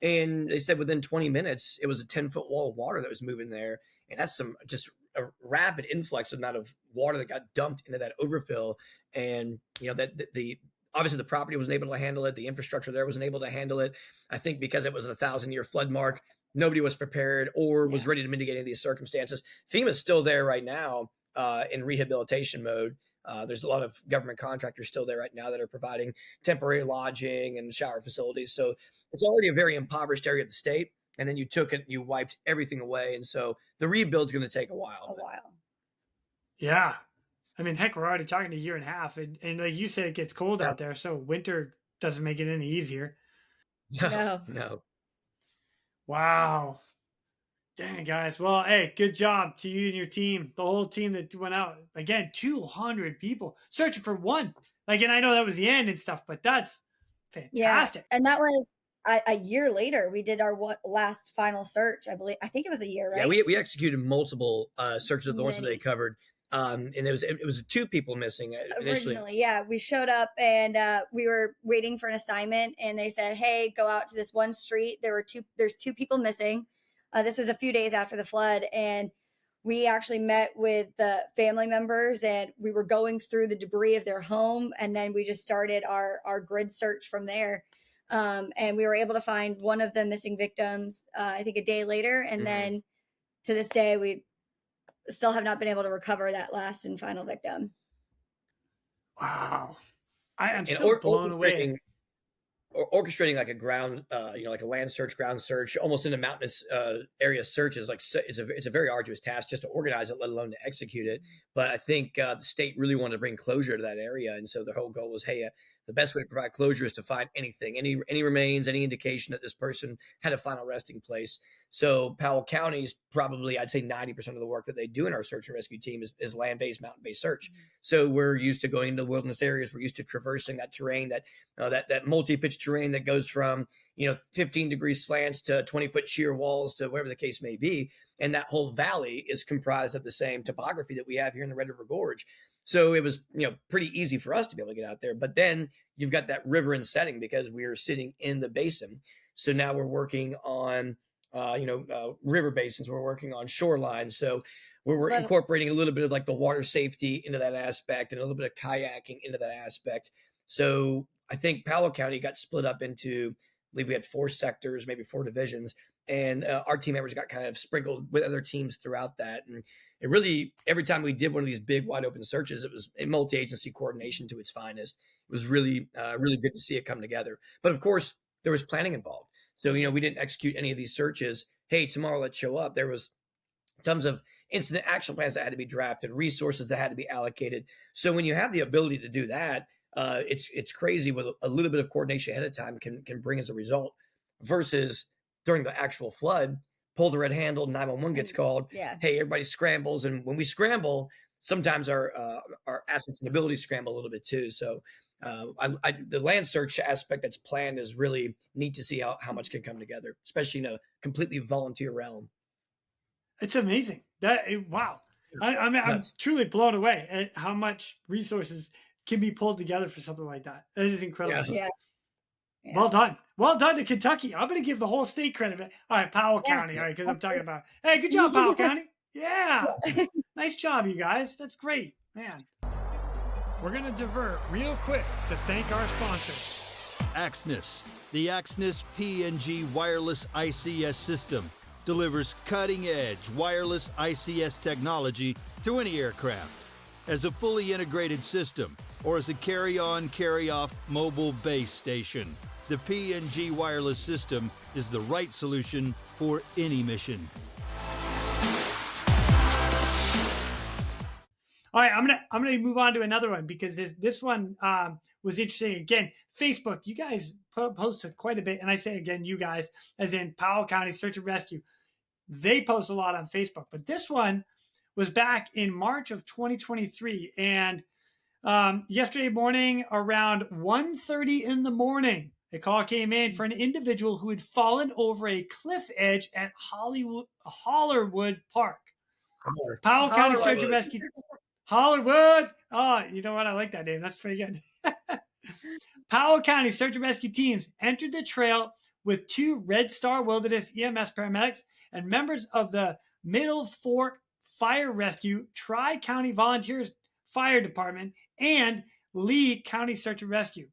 And they said within 20 minutes, it was a 10-foot wall of water that was moving there. And that's just a rapid influx amount of water that got dumped into that overfill. And, obviously the property wasn't able to handle it. The infrastructure there wasn't able to handle it. I think because it was a 1,000-year flood mark, nobody was prepared or was ready to mitigate any of these circumstances. FEMA's still there right now in rehabilitation mode. There's a lot of government contractors still there right now that are providing temporary lodging and shower facilities. So it's already a very impoverished area of the state. And then you took it, you wiped everything away. And so the rebuild's going to take a while. Yeah. I mean, heck, we're already talking a year and a half. And like you said, it gets cold out there. So winter doesn't make it any easier. No. Wow. Dang, guys. Well, hey, good job to you and your team, the whole team that went out. Again, 200 people searching for one. Like, and I know that was the end and stuff, but that's fantastic. Yeah. And that was a year later. We did our last final search, I believe. I think it was a year, right? Yeah, we executed multiple searches of the ones that they covered. And it was 2 people missing initially. Originally, yeah. We showed up and we were waiting for an assignment, and they said, "Hey, go out to this one street. There's 2 people missing." This was a few days after the flood, and we actually met with the family members, and we were going through the debris of their home, and then we just started our grid search from there. And we were able to find one of the missing victims, I think a day later, and then to this day we still have not been able to recover that last and final victim. Wow. I'm still blown away. Orchestrating like a ground, like a land search, ground search, almost in a mountainous area search is it's a very arduous task just to organize it, let alone to execute it. But I think the state really wanted to bring closure to that area. And so the whole goal was, hey, the best way to provide closure is to find anything, any remains, any indication that this person had a final resting place. So Powell County is probably, I'd say 90% of the work that they do in our search and rescue team is land-based, mountain-based search. So we're used to going into wilderness areas. We're used to traversing that terrain, that multi-pitch terrain that goes from, 15-degree slants to 20-foot sheer walls to whatever the case may be. And that whole valley is comprised of the same topography that we have here in the Red River Gorge. So it was, pretty easy for us to be able to get out there. But then you've got that riverine setting because we're sitting in the basin. So now we're working on, river basins. We're working on shorelines. So we're incorporating a little bit of like the water safety into that aspect and a little bit of kayaking into that aspect. So I think Powell County got split up into, I believe we had 4 sectors, maybe 4 divisions. And our team members got kind of sprinkled with other teams throughout that. And it really, every time we did one of these big wide open searches, it was a multi-agency coordination to its finest. It was really, really good to see it come together. But of course, there was planning involved. So, we didn't execute any of these searches. Hey, tomorrow let's show up. There was tons of incident action plans that had to be drafted, resources that had to be allocated. So when you have the ability to do that, it's crazy with a little bit of coordination ahead of time can bring as a result versus during the actual flood, pull the red handle, 911 gets called. Yeah. Hey, everybody scrambles. And when we scramble, sometimes our assets and abilities scramble a little bit too. So the land search aspect that's planned is really neat to see how much can come together, especially in a completely volunteer realm. It's amazing. Wow. I'm truly blown away at how much resources can be pulled together for something like that. It is incredible. Yeah. Well done. Well done to Kentucky. I'm going to give the whole state credit. All right, Powell County. All right, because I'm talking about, hey, good job, Powell County. Yeah. Nice job, you guys. That's great. Man. We're going to divert real quick to thank our sponsors. Axnis. The Axnis P&G wireless ICS system delivers cutting-edge wireless ICS technology to any aircraft. As a fully integrated system or as a carry-on, carry-off mobile base station, the P&G wireless system is the right solution for any mission. All right, I'm gonna move on to another one because this one was interesting. Again, Facebook, you guys posted quite a bit, and I say again, you guys, as in Powell County Search and Rescue, they post a lot on Facebook. But this one was back in March of 2023, and yesterday morning around 1:30 in the morning, A call came in for an individual who had fallen over a cliff edge at Hollerwood Park. Powell County Search and Rescue. Hollerwood. Oh, you know what? I like that name. That's pretty good. Powell County Search and Rescue teams entered the trail with 2 Red Star Wilderness EMS paramedics and members of the Middle Fork Fire Rescue, Tri-County Volunteers Fire Department, and Lee County Search and Rescue.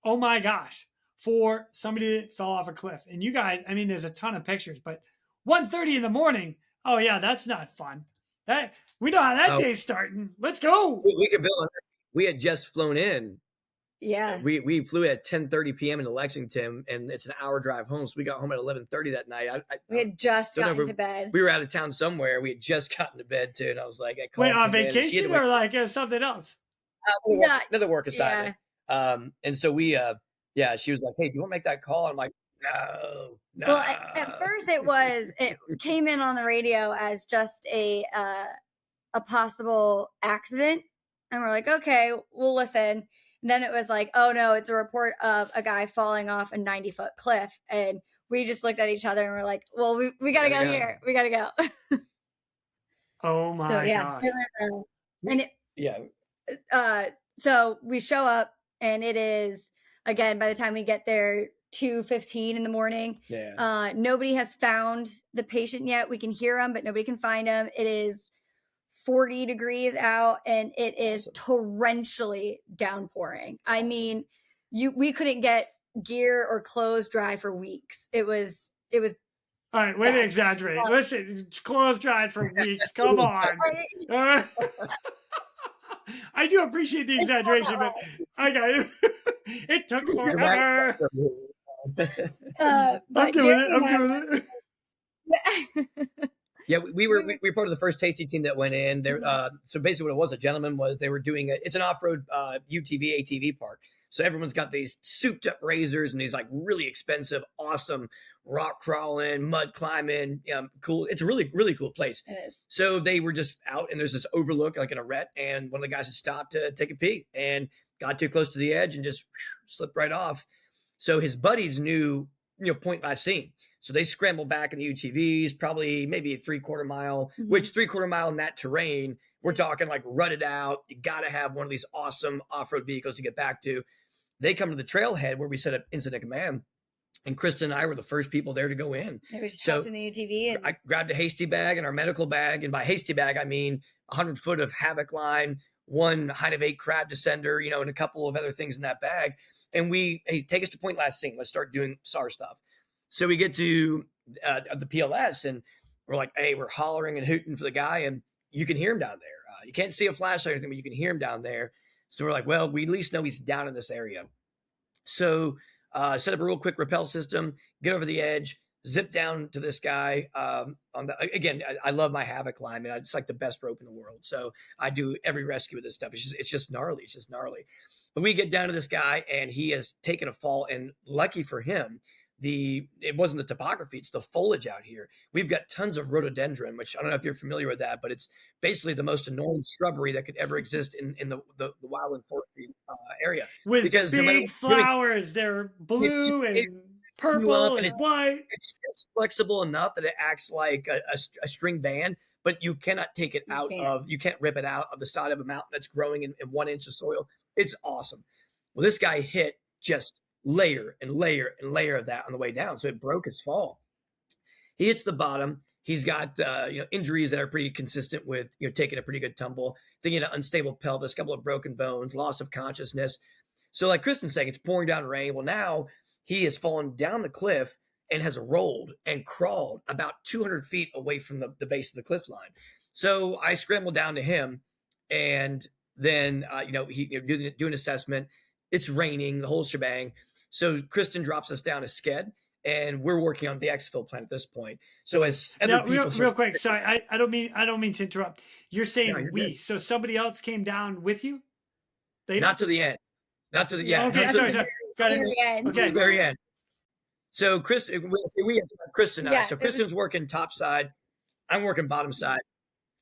Oh my gosh, for somebody that fell off a cliff. And you guys, I mean, there's a ton of pictures, but 1:30 in the morning, oh yeah, that's not fun. That we know how that day's starting. Let's go. We could build. We had just flown in. Yeah. We flew at 10:30 p.m. into Lexington, and it's an hour drive home. So we got home at 11:30 that night. We had just gotten to bed. We were out of town somewhere. We had just gotten to bed too, and I was like, wait, on vacation or like something else? Another work assignment. Yeah. And so we, she was like, "Hey, do you want to make that call?" I'm like, "No." Well, at first it came in on the radio as just a possible accident, and we're like, okay, we'll listen. And then it was like, oh no, it's a report of a guy falling off a 90-foot cliff, and we just looked at each other and we're like, well, we gotta go here. We gotta go. Oh my god! So we show up, and it is, again, by the time we get there, 2:15 in the morning. Yeah. Nobody has found the patient yet. We can hear them, but nobody can find them. It is 40 degrees out, and it is torrentially downpouring. I mean, we couldn't get gear or clothes dry for weeks. It was all right, way to exaggerate. Listen, clothes dried for weeks. Come on. I do appreciate the exaggeration, but I got it. It took forever. I'm doing it. Yeah, we were part of the first tasting team that went in there. So basically, what it was, a gentleman was they were doing it's an off-road UTV ATV park. So everyone's got these souped-up razors and these like really expensive, awesome rock crawling, mud climbing, cool. It's a really, really cool place. It is. So they were just out, and there's this overlook like in a ret, and one of the guys had stopped to take a pee and got too close to the edge and just slipped right off. So his buddies knew, point last seen. So they scrambled back in the UTVs, probably maybe a 3/4 mile, which 3/4 mile in that terrain, we're talking like rutted out. You got to have one of these awesome off-road vehicles to get back to. They come to the trailhead where we set up incident command, and Kristin and I were the first people there to go in. We just hopped in the UTV. And I grabbed a hasty bag and our medical bag. And by hasty bag, I mean 100 foot of havoc line, 1 height of 8 crab descender, and a couple of other things in that bag. And take us to point last seen. Let's start doing SAR stuff. So we get to the PLS, and we're like, hey, we're hollering and hooting for the guy, and you can hear him down there. You can't see a flashlight or anything, but you can hear him down there. So we're like, well, we at least know he's down in this area. So set up a real quick rappel system, get over the edge, zip down to this guy. I love my havoc line, man. It's like the best rope in the world. So I do every rescue with this stuff. It's just gnarly. It's just gnarly. But we get down to this guy, and he has taken a fall, and lucky for him, it wasn't the topography, it's the foliage out here. We've got tons of rhododendron, which I don't know if you're familiar with that, but it's basically the most annoying shrubbery that could ever exist in the wildland forestry area. With big flowers, they're blue and purple and white. It's flexible enough that it acts like a string band, but you cannot take it you can't rip it out of the side of a mountain that's growing in 1 inch of soil. It's awesome. Well, this guy hit just layer and layer and layer of that on the way down. So it broke his fall. He hits the bottom. He's got, injuries that are pretty consistent with, taking a pretty good tumble, thinking an unstable pelvis, a couple of broken bones, loss of consciousness. So like Kristin's saying, it's pouring down rain. Well, now he has fallen down the cliff and has rolled and crawled about 200 feet away from the base of the cliff line. So I scrambled down to him, and then, do an assessment. It's raining, the whole shebang. So Kristin drops us down a sked, and we're working on the exfil plan at this point. So as real quick, sorry, I don't mean to interrupt. You're saying we, so somebody else came down with you? Not to the end. Not to the Okay, sorry. Got it. Okay, very end. So Kristin, we have Kristin and I. So Kristin's working top side, I'm working bottom side.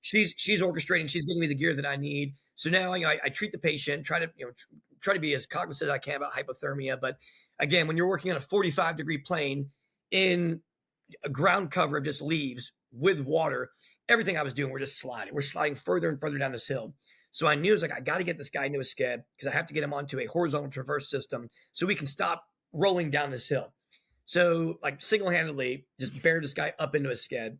She's orchestrating. She's giving me the gear that I need. So now, I treat the patient, try to be as cognizant as I can about hypothermia. But again, when you're working on a 45-degree plane in a ground cover of just leaves with water, everything I was doing, we're sliding further and further down this hill. So I knew, I was like, I got to get this guy into a sked because I have to get him onto a horizontal traverse system so we can stop rolling down this hill. So like single-handedly just bear this guy up into a sked,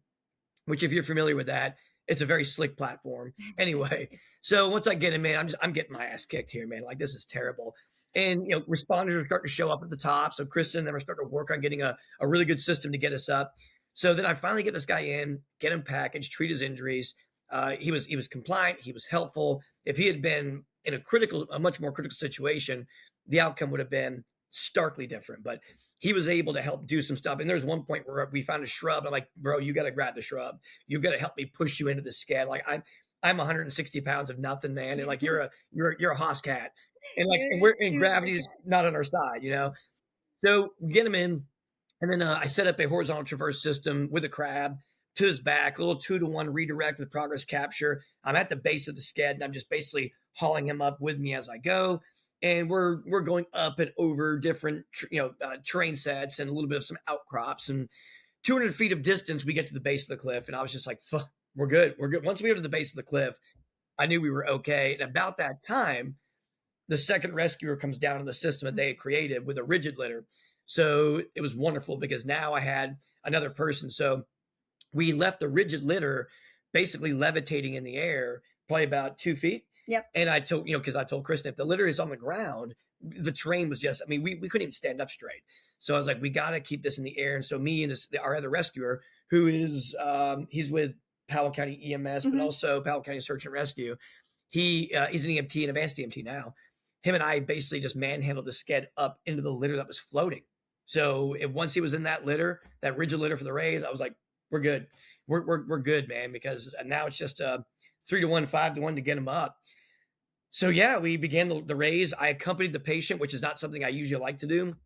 which if you're familiar with that, it's a very slick platform. Anyway, so once I get him in, I'm getting my ass kicked here, man. Like, this is terrible. And, responders are starting to show up at the top. So Kristin and them are starting to work on getting a really good system to get us up. So then I finally get this guy in, get him packaged, treat his injuries. He was compliant. He was helpful. If he had been in a much more critical situation, the outcome would have been starkly different. But he was able to help do some stuff. And there's one point where we found a shrub. I'm like, bro, you got to grab the shrub. You've got to help me push you into the sked. Like, I'm 160 pounds of nothing, man. And like, you're a hoss cat. And like, and gravity's not on our side, So we get him in. And then I set up a horizontal traverse system with a crab to his back, a little 2-to-1 redirect with progress capture. I'm at the base of the sked, and I'm just basically hauling him up with me as I go. And we're going up and over different, terrain sets and a little bit of some outcrops. And 200 feet of distance, we get to the base of the cliff. And I was just like, fuck, we're good. We're good. Once we get to the base of the cliff, I knew we were okay. And about that time, the second rescuer comes down in the system that they had created with a rigid litter. So it was wonderful because now I had another person. So we left the rigid litter basically levitating in the air, probably about 2 feet. Yep. And I told, because I told Kristin, if the litter is on the ground, the terrain was just, we couldn't even stand up straight. So I was like, we got to keep this in the air. And so me and our other rescuer, who is, he's with Powell County EMS, but also Powell County Search and Rescue. He's an EMT, an advanced EMT now. Him and I basically just manhandled the sked up into the litter that was floating. So once he was in that litter, that rigid litter for the raise, I was like, we're good. We're good, man, because now it's just 3-to-1, 5-to-1 to get him up. So yeah, we began the raise. I accompanied the patient, which is not something I usually like to do.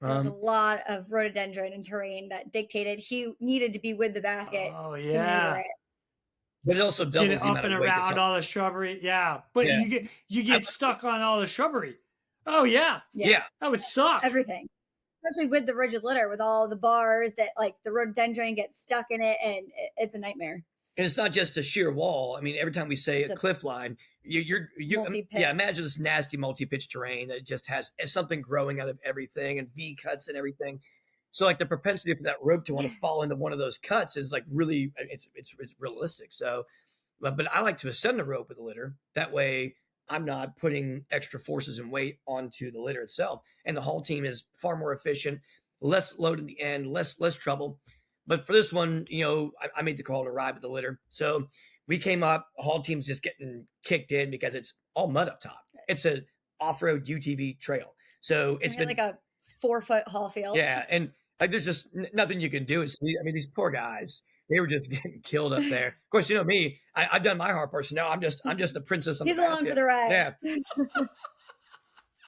There was a lot of rhododendron and terrain that dictated he needed to be with the basket to maneuver it. But it also doubles the up amount and of weight around all the shrubbery. Yeah, but you get stuck on all the shrubbery. Oh yeah, that would suck. Everything, especially with the rigid litter, with all the bars that like the rhododendron gets stuck in it, and it's a nightmare. And it's not just a sheer wall. I mean, every time we say a cliff line, imagine this nasty multi-pitch terrain that just has something growing out of everything and V cuts and everything. So like the propensity for that rope to want to fall into one of those cuts is like really, it's realistic. So, but I like to ascend the rope with the litter. That way I'm not putting extra forces and weight onto the litter itself. And the haul team is far more efficient, less load in the end, less trouble. But for this one, I made the call to ride with the litter. So we came up, the haul team's just getting kicked in because it's all mud up top. It's an off-road UTV trail. So it's been like a 4-foot haul field. Yeah. And like, there's just nothing you can do. These poor guys, they were just getting killed up there. Of course, me, I've done my hard part. So now I'm just the princess on the basket. He's along for the ride. Yeah.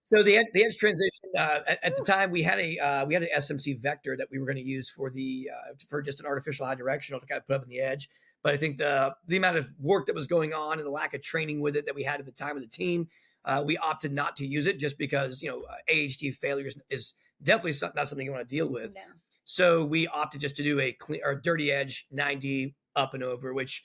So the edge transition, at the time we had an SMC vector that we were going to use for just an artificial high directional to kind of put up in the edge. But I think the amount of work that was going on and the lack of training with it that we had at the time of the team, we opted not to use it just because, AHT failure is definitely not something you want to deal with. No. So we opted just to do a dirty edge 90 up and over, which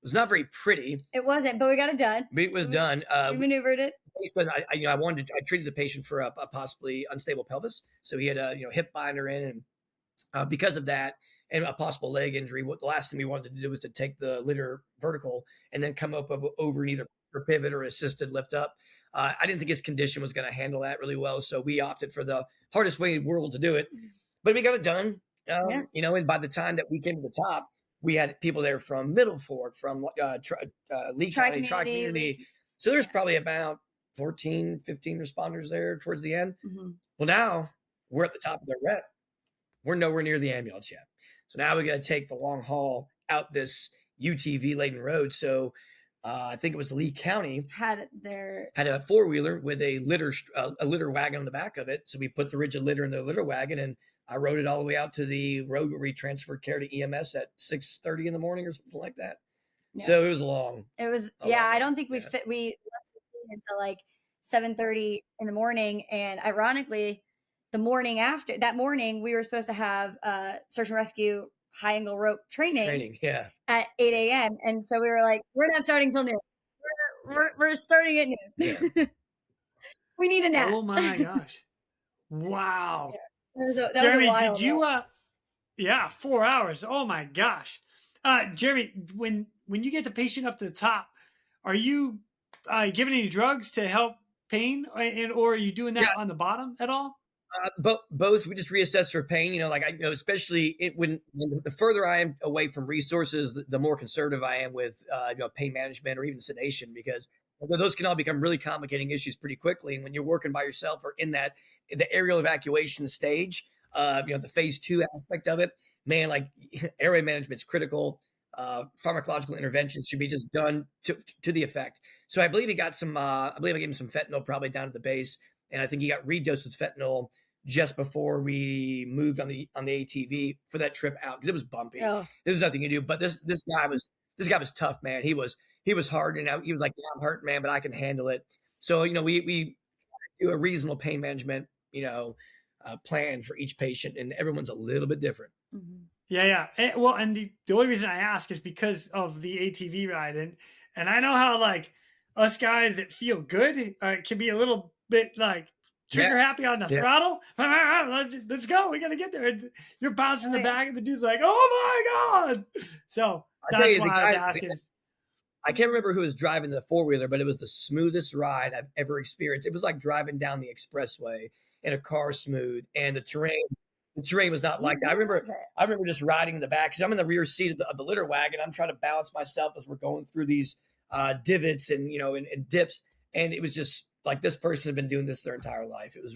was not very pretty. It wasn't, but we got it done. It was done. We maneuvered it. I treated the patient for a possibly unstable pelvis. So he had a hip binder in, and because of that and a possible leg injury, the last thing we wanted to do was to take the litter vertical and then come up over either pivot or assisted lift up. I didn't think his condition was going to handle that really well, so we opted for the hardest way in the world to do it. But we got it done. And by the time that we came to the top, we had people there from Middle Fork, from Lee County, Tri-Community. So there's probably about 14, 15 responders there towards the end. Mm-hmm. Well, now we're at the top of their rep. We're nowhere near the ambulance yet. So now we got to take the long haul out this UTV laden road. So I think it was Lee County had a 4-wheeler with a litter wagon on the back of it. So we put the rigid litter in the litter wagon, and I rode it all the way out to the road where we transferred care to EMS at 6:30 in the morning or something like that. Yeah. So it was long. It was, A yeah, long I one, don't think we yeah. left the scene until like 7:30 in the morning. And ironically, the morning after that morning, we were supposed to have search and rescue high angle rope training Yeah. at 8 a.m. And so we were like, we're not starting till noon. We're starting at noon. Yeah. We need a nap. Oh my gosh. Wow. That was Jeremy, a wild did you one. yeah, 4 hours. Oh my gosh. Jeremy, when you get the patient up to the top, are you giving any drugs to help pain, or are you doing that on the bottom at all? Both. We just reassess for pain. You know, like especially when the further I am away from resources, the more conservative I am with pain management or even sedation, because those can all become really complicating issues pretty quickly. And when you're working by yourself or in the aerial evacuation stage, the phase 2 aspect of it, man, like airway management is critical. Pharmacological interventions should be just done to the effect. So I believe he got some. I believe I gave him some fentanyl probably down at the base, and I think he got redosed with fentanyl just before we moved on the ATV for that trip out, because it was bumpy. Oh. There's nothing you do. But this guy was tough, man. He was hard, and he was like, yeah, I'm hurt, man, but I can handle it. So we do a reasonable pain management plan for each patient, and everyone's a little bit different. Mm-hmm. Yeah. And the only reason I ask is because of the ATV ride, and I know how like us guys that feel good can be a little bit like trigger happy on the throttle. Let's go. We got to get there. And you're bouncing the back, and the dude's like, oh my God. So that's why I was asking. I can't remember who was driving the 4-wheeler, but it was the smoothest ride I've ever experienced. It was like driving down the expressway in a car smooth, and the terrain was not like that. I remember just riding in the back, because I'm in the rear seat of the litter wagon. I'm trying to balance myself as we're going through these divots and dips, and it was just like this person had been doing this their entire life. It was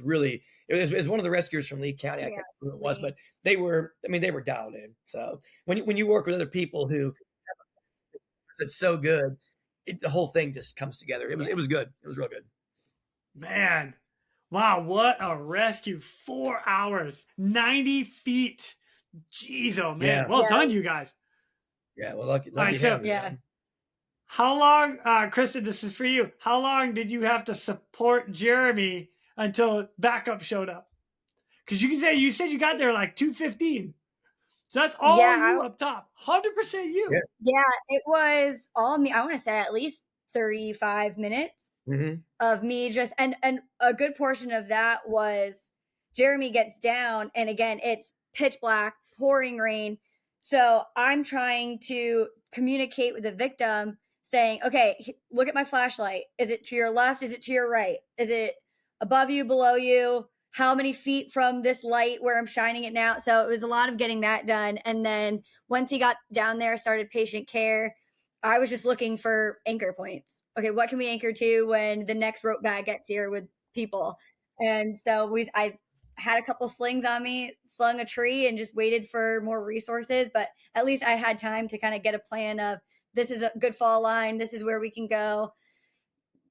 one of the rescuers from Lee County. I can't remember who it was, but they were dialed in. So when you work with other people who it's so good, the whole thing just comes together. It was good. It was real good. Man, wow, what a rescue. 4 hours, 90 feet. Jeez, oh man. Yeah. Well done, you guys. Yeah, well, lucky so, him. How long, Kristin, this is for you. How long did you have to support Jeremy until backup showed up? Because you said you got there like 2:15. So that's all you up top. 100% you. Yeah, it was all me. I want to say at least 35 minutes of me just, and a good portion of that was Jeremy gets down, and again, it's pitch black, pouring rain. So I'm trying to communicate with the victim, saying, okay, look at my flashlight. Is it to your left? Is it to your right? Is it above you, below you? How many feet from this light where I'm shining it now? So it was a lot of getting that done. And then once he got down there, started patient care, I was just looking for anchor points. Okay, what can we anchor to when the next rope bag gets here with people? And so I had a couple slings on me, slung a tree, and just waited for more resources. But at least I had time to kind of get a plan of, this is a good fall line. This is where we can go.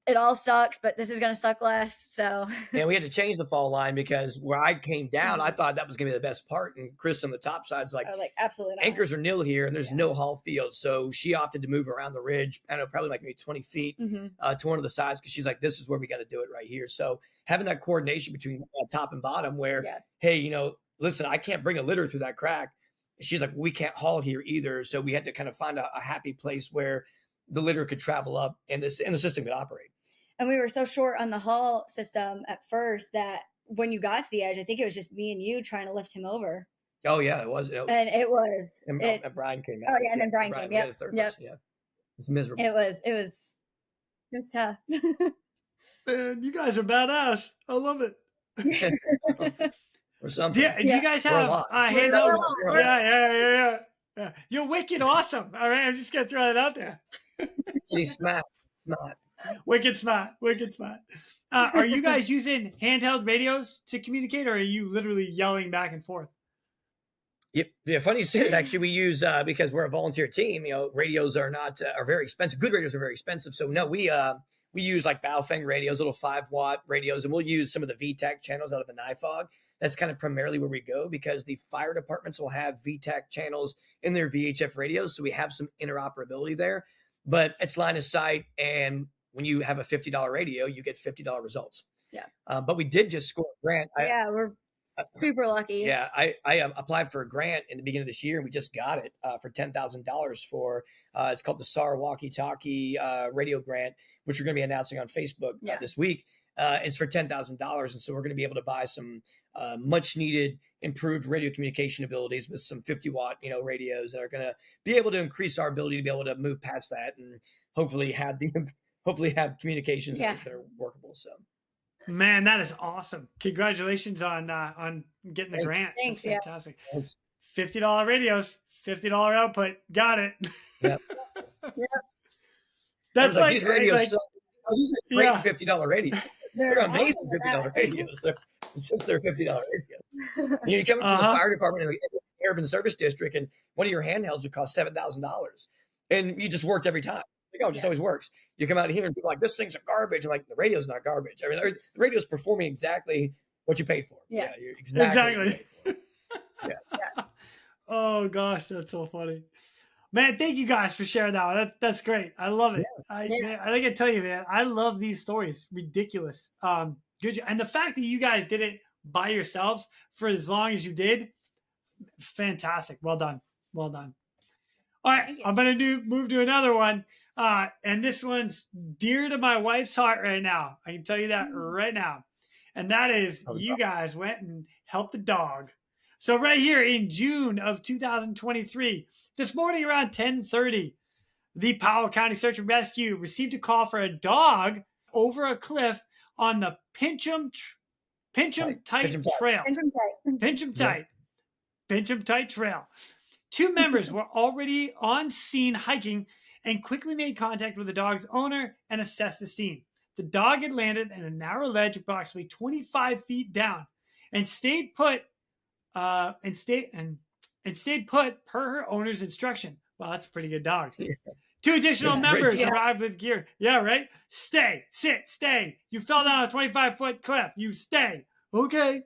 It all sucks, but this is going to suck less. So, and we had to change the fall line, because where I came down, I thought that was going to be the best part. And Kristin on the top side is like, absolutely not. Anchors are nil here, and there's no haul field. So she opted to move around the ridge, I don't know, probably like maybe 20 feet to one of the sides, because she's like, this is where we got to do it right here. So having that coordination between top and bottom where, hey, listen, I can't bring a litter through that crack. She's like, we can't haul here either. So we had to kind of find a happy place where the litter could travel up and the system could operate. And we were so short on the haul system at first that when you got to the edge, I think it was just me and you trying to lift him over. Oh yeah, it was. And it was. And Brian came out. Oh yeah, and then Brian came. Yep. Yeah. It's miserable. It was tough. Man, you guys are badass. I love it. Or something. Do you guys have handheld? Yeah. You're wicked awesome. All right, I'm just gonna throw that out there. He's smart. Wicked smart. Are you guys using handheld radios to communicate, or are you literally yelling back and forth? Yeah, funny you say it. Actually, we use because we're a volunteer team. Radios are very expensive. Good radios are very expensive. So no, we use like Baofeng radios, little 5-watt radios, and we'll use some of the VTAC channels out of the NIFOG. That's kind of primarily where we go, because the fire departments will have VTAC channels in their VHF radios, so we have some interoperability there. but it's line of sight. And when you have a $50 radio, you get $50 results. Yeah. But we did just score a grant. Yeah, we're super lucky. Yeah, I applied for a grant in the beginning of this year, and we just got it for $10,000 for it's called the SAR walkie-talkie radio grant, which we're going to be announcing on Facebook this week. It's for $10,000, and so we're going to be able to buy some much needed improved radio communication abilities with some 50-watt radios that are going to be able to increase our ability to be able to move past that and hopefully have communications that are workable. So. Man, that is awesome! Congratulations on getting the grant. Thanks. That's fantastic. Thanks. $50 radios, $50 output. Got it. Yep. That's like these radios. These are great $50 radios. They're amazing $50 radios. It's just their $50 radio. You come from the fire department in the urban service district, and one of your handhelds would cost $7,000, and you just worked every time. Like, oh, it just always works. You come out here and people are like, this thing's a garbage. I'm like, the radio's not garbage. I mean, the radio's performing exactly what you paid for. Yeah, you're exactly. Yeah. Oh gosh, that's so funny. Man, thank you guys for sharing that. That's great. I love it. Man, I think I tell you, man, I love these stories. Ridiculous. Good job. And the fact that you guys did it by yourselves for as long as you did, fantastic. Well done. Well done. All right, I'm gonna move to another one. And this one's dear to my wife's heart right now. I can tell you that right now. And that is you guys went and helped the dog. So right here in June of 2023, this morning around 10:30, the Powell County Search and Rescue received a call for a dog over a cliff on the Pinchum Tight Trail. Two members were already on scene hiking and quickly made contact with the dog's owner and assessed the scene. The dog had landed in a narrow ledge approximately 25 feet down and stayed put per her owner's instruction. Wow, that's a pretty good dog. Yeah. Two additional members arrived with gear. Yeah, right? Stay, sit, stay. You fell down a 25-foot cliff. You stay. Okay.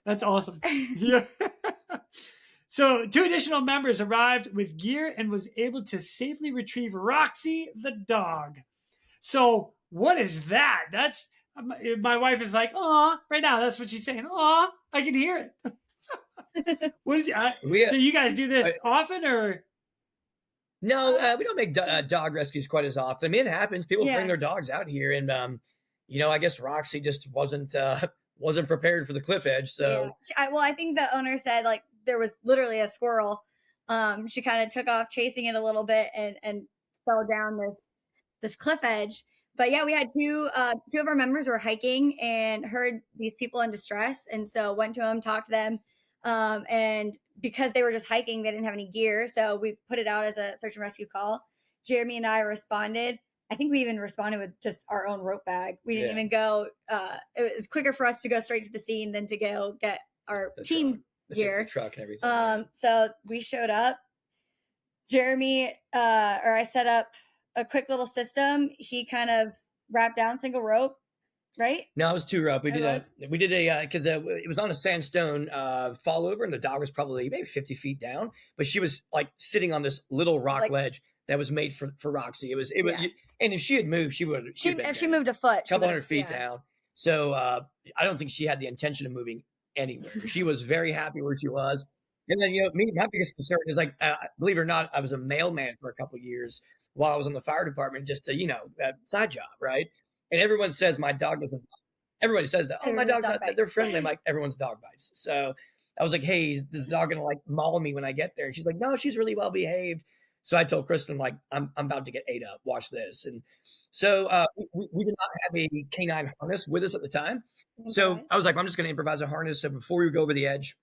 That's awesome. Yeah. So two additional members arrived with gear and was able to safely retrieve Roxy, the dog. So what is that? That's my wife is like, "Aw," right now. That's what she's saying. "Aw," I can hear it. So you guys do this often, or? No, we don't make dog rescues quite as often. I mean, it happens. People bring their dogs out here, and I guess Roxy just wasn't prepared for the cliff edge. So, I think the owner said like there was literally a squirrel. She kind of took off chasing it a little bit and fell down this cliff edge. But yeah, we had two of our members were hiking and heard these people in distress, and so went to them, talked to them. And because they were just hiking, they didn't have any gear. So we put it out as a search and rescue call. Jeremy and I responded. I think we even responded with just our own rope bag. We didn't even go, it was quicker for us to go straight to the scene than to go get our team gear. The truck and everything. So we showed up. Jeremy, I set up a quick little system. He kind of wrapped down single rope. Right? No, it was 2 rope. We did a because it was on a sandstone fall over, and the dog was probably maybe 50 feet down, but she was like sitting on this little rock ledge that was made for Roxy. It was, and if she had moved, she would. If she moved a foot, a couple hundred feet down. So I don't think she had the intention of moving anywhere. She was very happy where she was. And then my biggest concern is like, believe it or not, I was a mailman for a couple of years while I was in the fire department, just a side job, right? And everyone says my dog doesn't. Everybody says that. Oh, my dog's not. They're friendly. I'm like, everyone's dog bites. So I was like, hey, is this dog gonna like maul me when I get there? And she's like, no, she's really well behaved. So I told Kristin, like, I'm about to get ate up. Watch this. And so we did not have a canine harness with us at the time. Okay. So I was like, I'm just gonna improvise a harness. So before we go over the edge,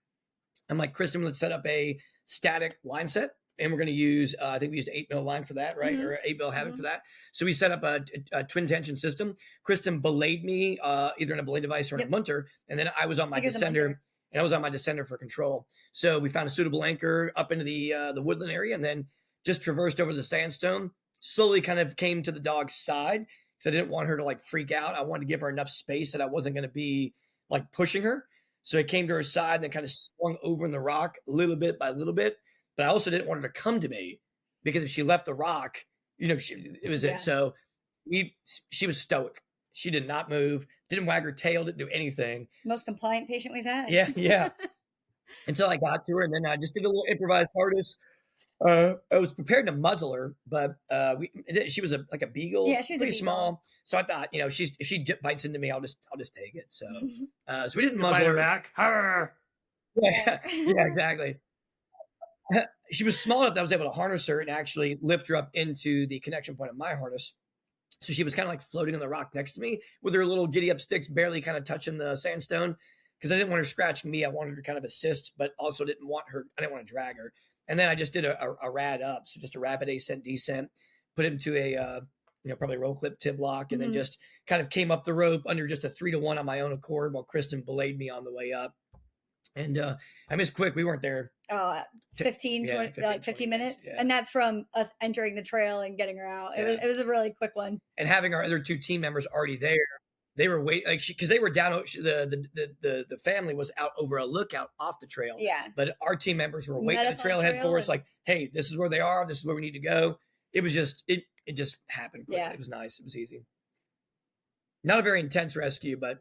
I'm like, Kristin, let's set up a static line set. And we're going to use, I think we used 8 mil line for that, right? Mm-hmm. Or 8 mil havoc for that. So we set up a twin tension system. Kristin belayed me either in a belay device or in a munter. And then I was on my descender, and I was on my descender for control. So we found a suitable anchor up into the woodland area, and then just traversed over the sandstone, slowly kind of came to the dog's side because I didn't want her to like freak out. I wanted to give her enough space that I wasn't going to be like pushing her. So I came to her side and then kind of swung over in the rock little bit by little bit. But I also didn't want her to come to me because if she left the rock, it was it. So she was stoic. She did not move, didn't wag her tail, didn't do anything. Most compliant patient we've had. Yeah. Until I got to her, and then I just did a little improvised harness. I was prepared to muzzle her, but she was like a beagle. Yeah, she's pretty a beagle. small. So I thought, if she bites into me, I'll just take it. So so we didn't muzzle Bite her her back. Arr. Yeah, exactly. She was small enough that I was able to harness her and actually lift her up into the connection point of my harness. So she was kind of like floating on the rock next to me with her little giddy up sticks, barely kind of touching the sandstone, because I didn't want her scratching me. I wanted her to kind of assist, but also I didn't want to drag her. And then I just did a rad up. So just a rapid ascent descent, put him to a, probably roll clip tib lock, and then just kind of came up the rope under just a 3-to-1 on my own accord while Kristin belayed me on the way up. And I missed quick. We weren't there. 15 minutes. Yeah. And that's from us entering the trail and getting her out. It was a really quick one. And having our other 2 team members already there, they were waiting, because they were down. The family was out over a lookout off the trail. Yeah. But our team members were waiting at the trailhead for us, like, hey, this is where they are. This is where we need to go. It was just, it just happened quickly. Yeah. It was nice. It was easy. Not a very intense rescue, but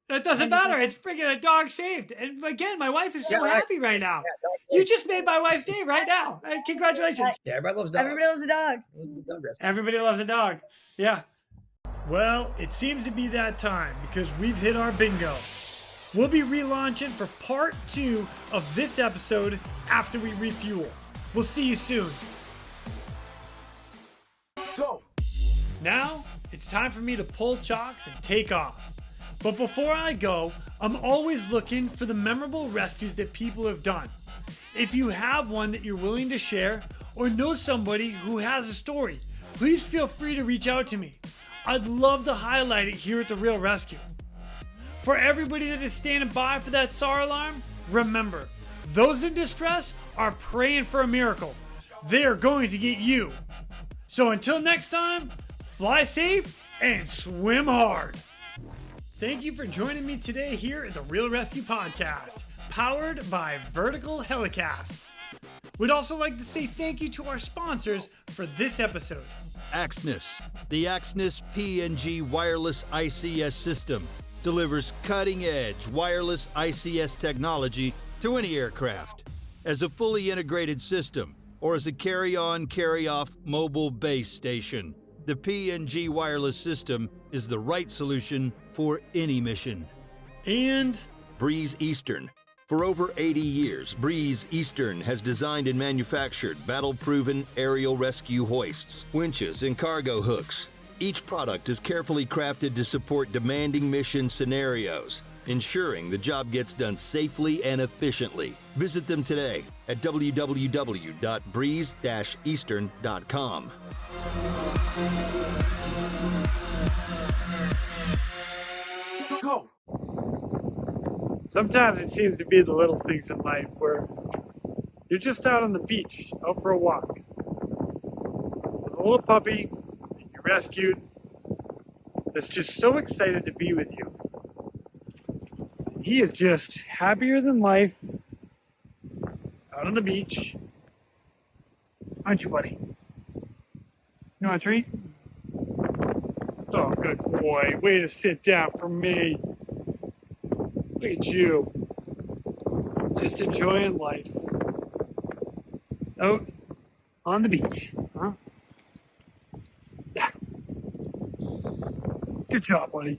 That doesn't matter. It's freaking a dog saved. And again, my wife is so happy right now. You just made my wife's day right now. Congratulations. Yeah, everybody loves dogs. Everybody loves a dog. Everybody loves a dog. Yeah. Well, it seems to be that time because we've hit our bingo. We'll be relaunching for part 2 of this episode after we refuel. We'll see you soon. Go. Now, it's time for me to pull chocks and take off. But before I go, I'm always looking for the memorable rescues that people have done. If you have one that you're willing to share or know somebody who has a story, please feel free to reach out to me. I'd love to highlight it here at The Real Rescue. For everybody that is standing by for that SAR alarm, remember, those in distress are praying for a miracle. They are going to get you. So until next time, fly safe and swim hard. Thank you for joining me today here at the Real Rescue Podcast, powered by Vertical Helicast. We'd also like to say thank you to our sponsors for this episode. Axnis. The Axnis PNG wireless ICS system delivers cutting-edge wireless ICS technology to any aircraft. As a fully integrated system, or as a carry-on, carry-off mobile base station, the PNG wireless system is the right solution for any mission. And Breeze Eastern. For over 80 years, Breeze Eastern has designed and manufactured battle-proven aerial rescue hoists, winches, and cargo hooks. Each product is carefully crafted to support demanding mission scenarios, ensuring the job gets done safely and efficiently. Visit them today at www.breeze-eastern.com. Go. sometimes it seems to be the little things in life where you're just out on the beach, out for a walk, with a little puppy that you rescued that's just so excited to be with you. He is just happier than life out on the beach. Aren't you, buddy? You want a treat? Oh, good boy. Way to sit down for me. Look at you. Just enjoying life. Out on the beach, huh? Yeah. Good job, buddy.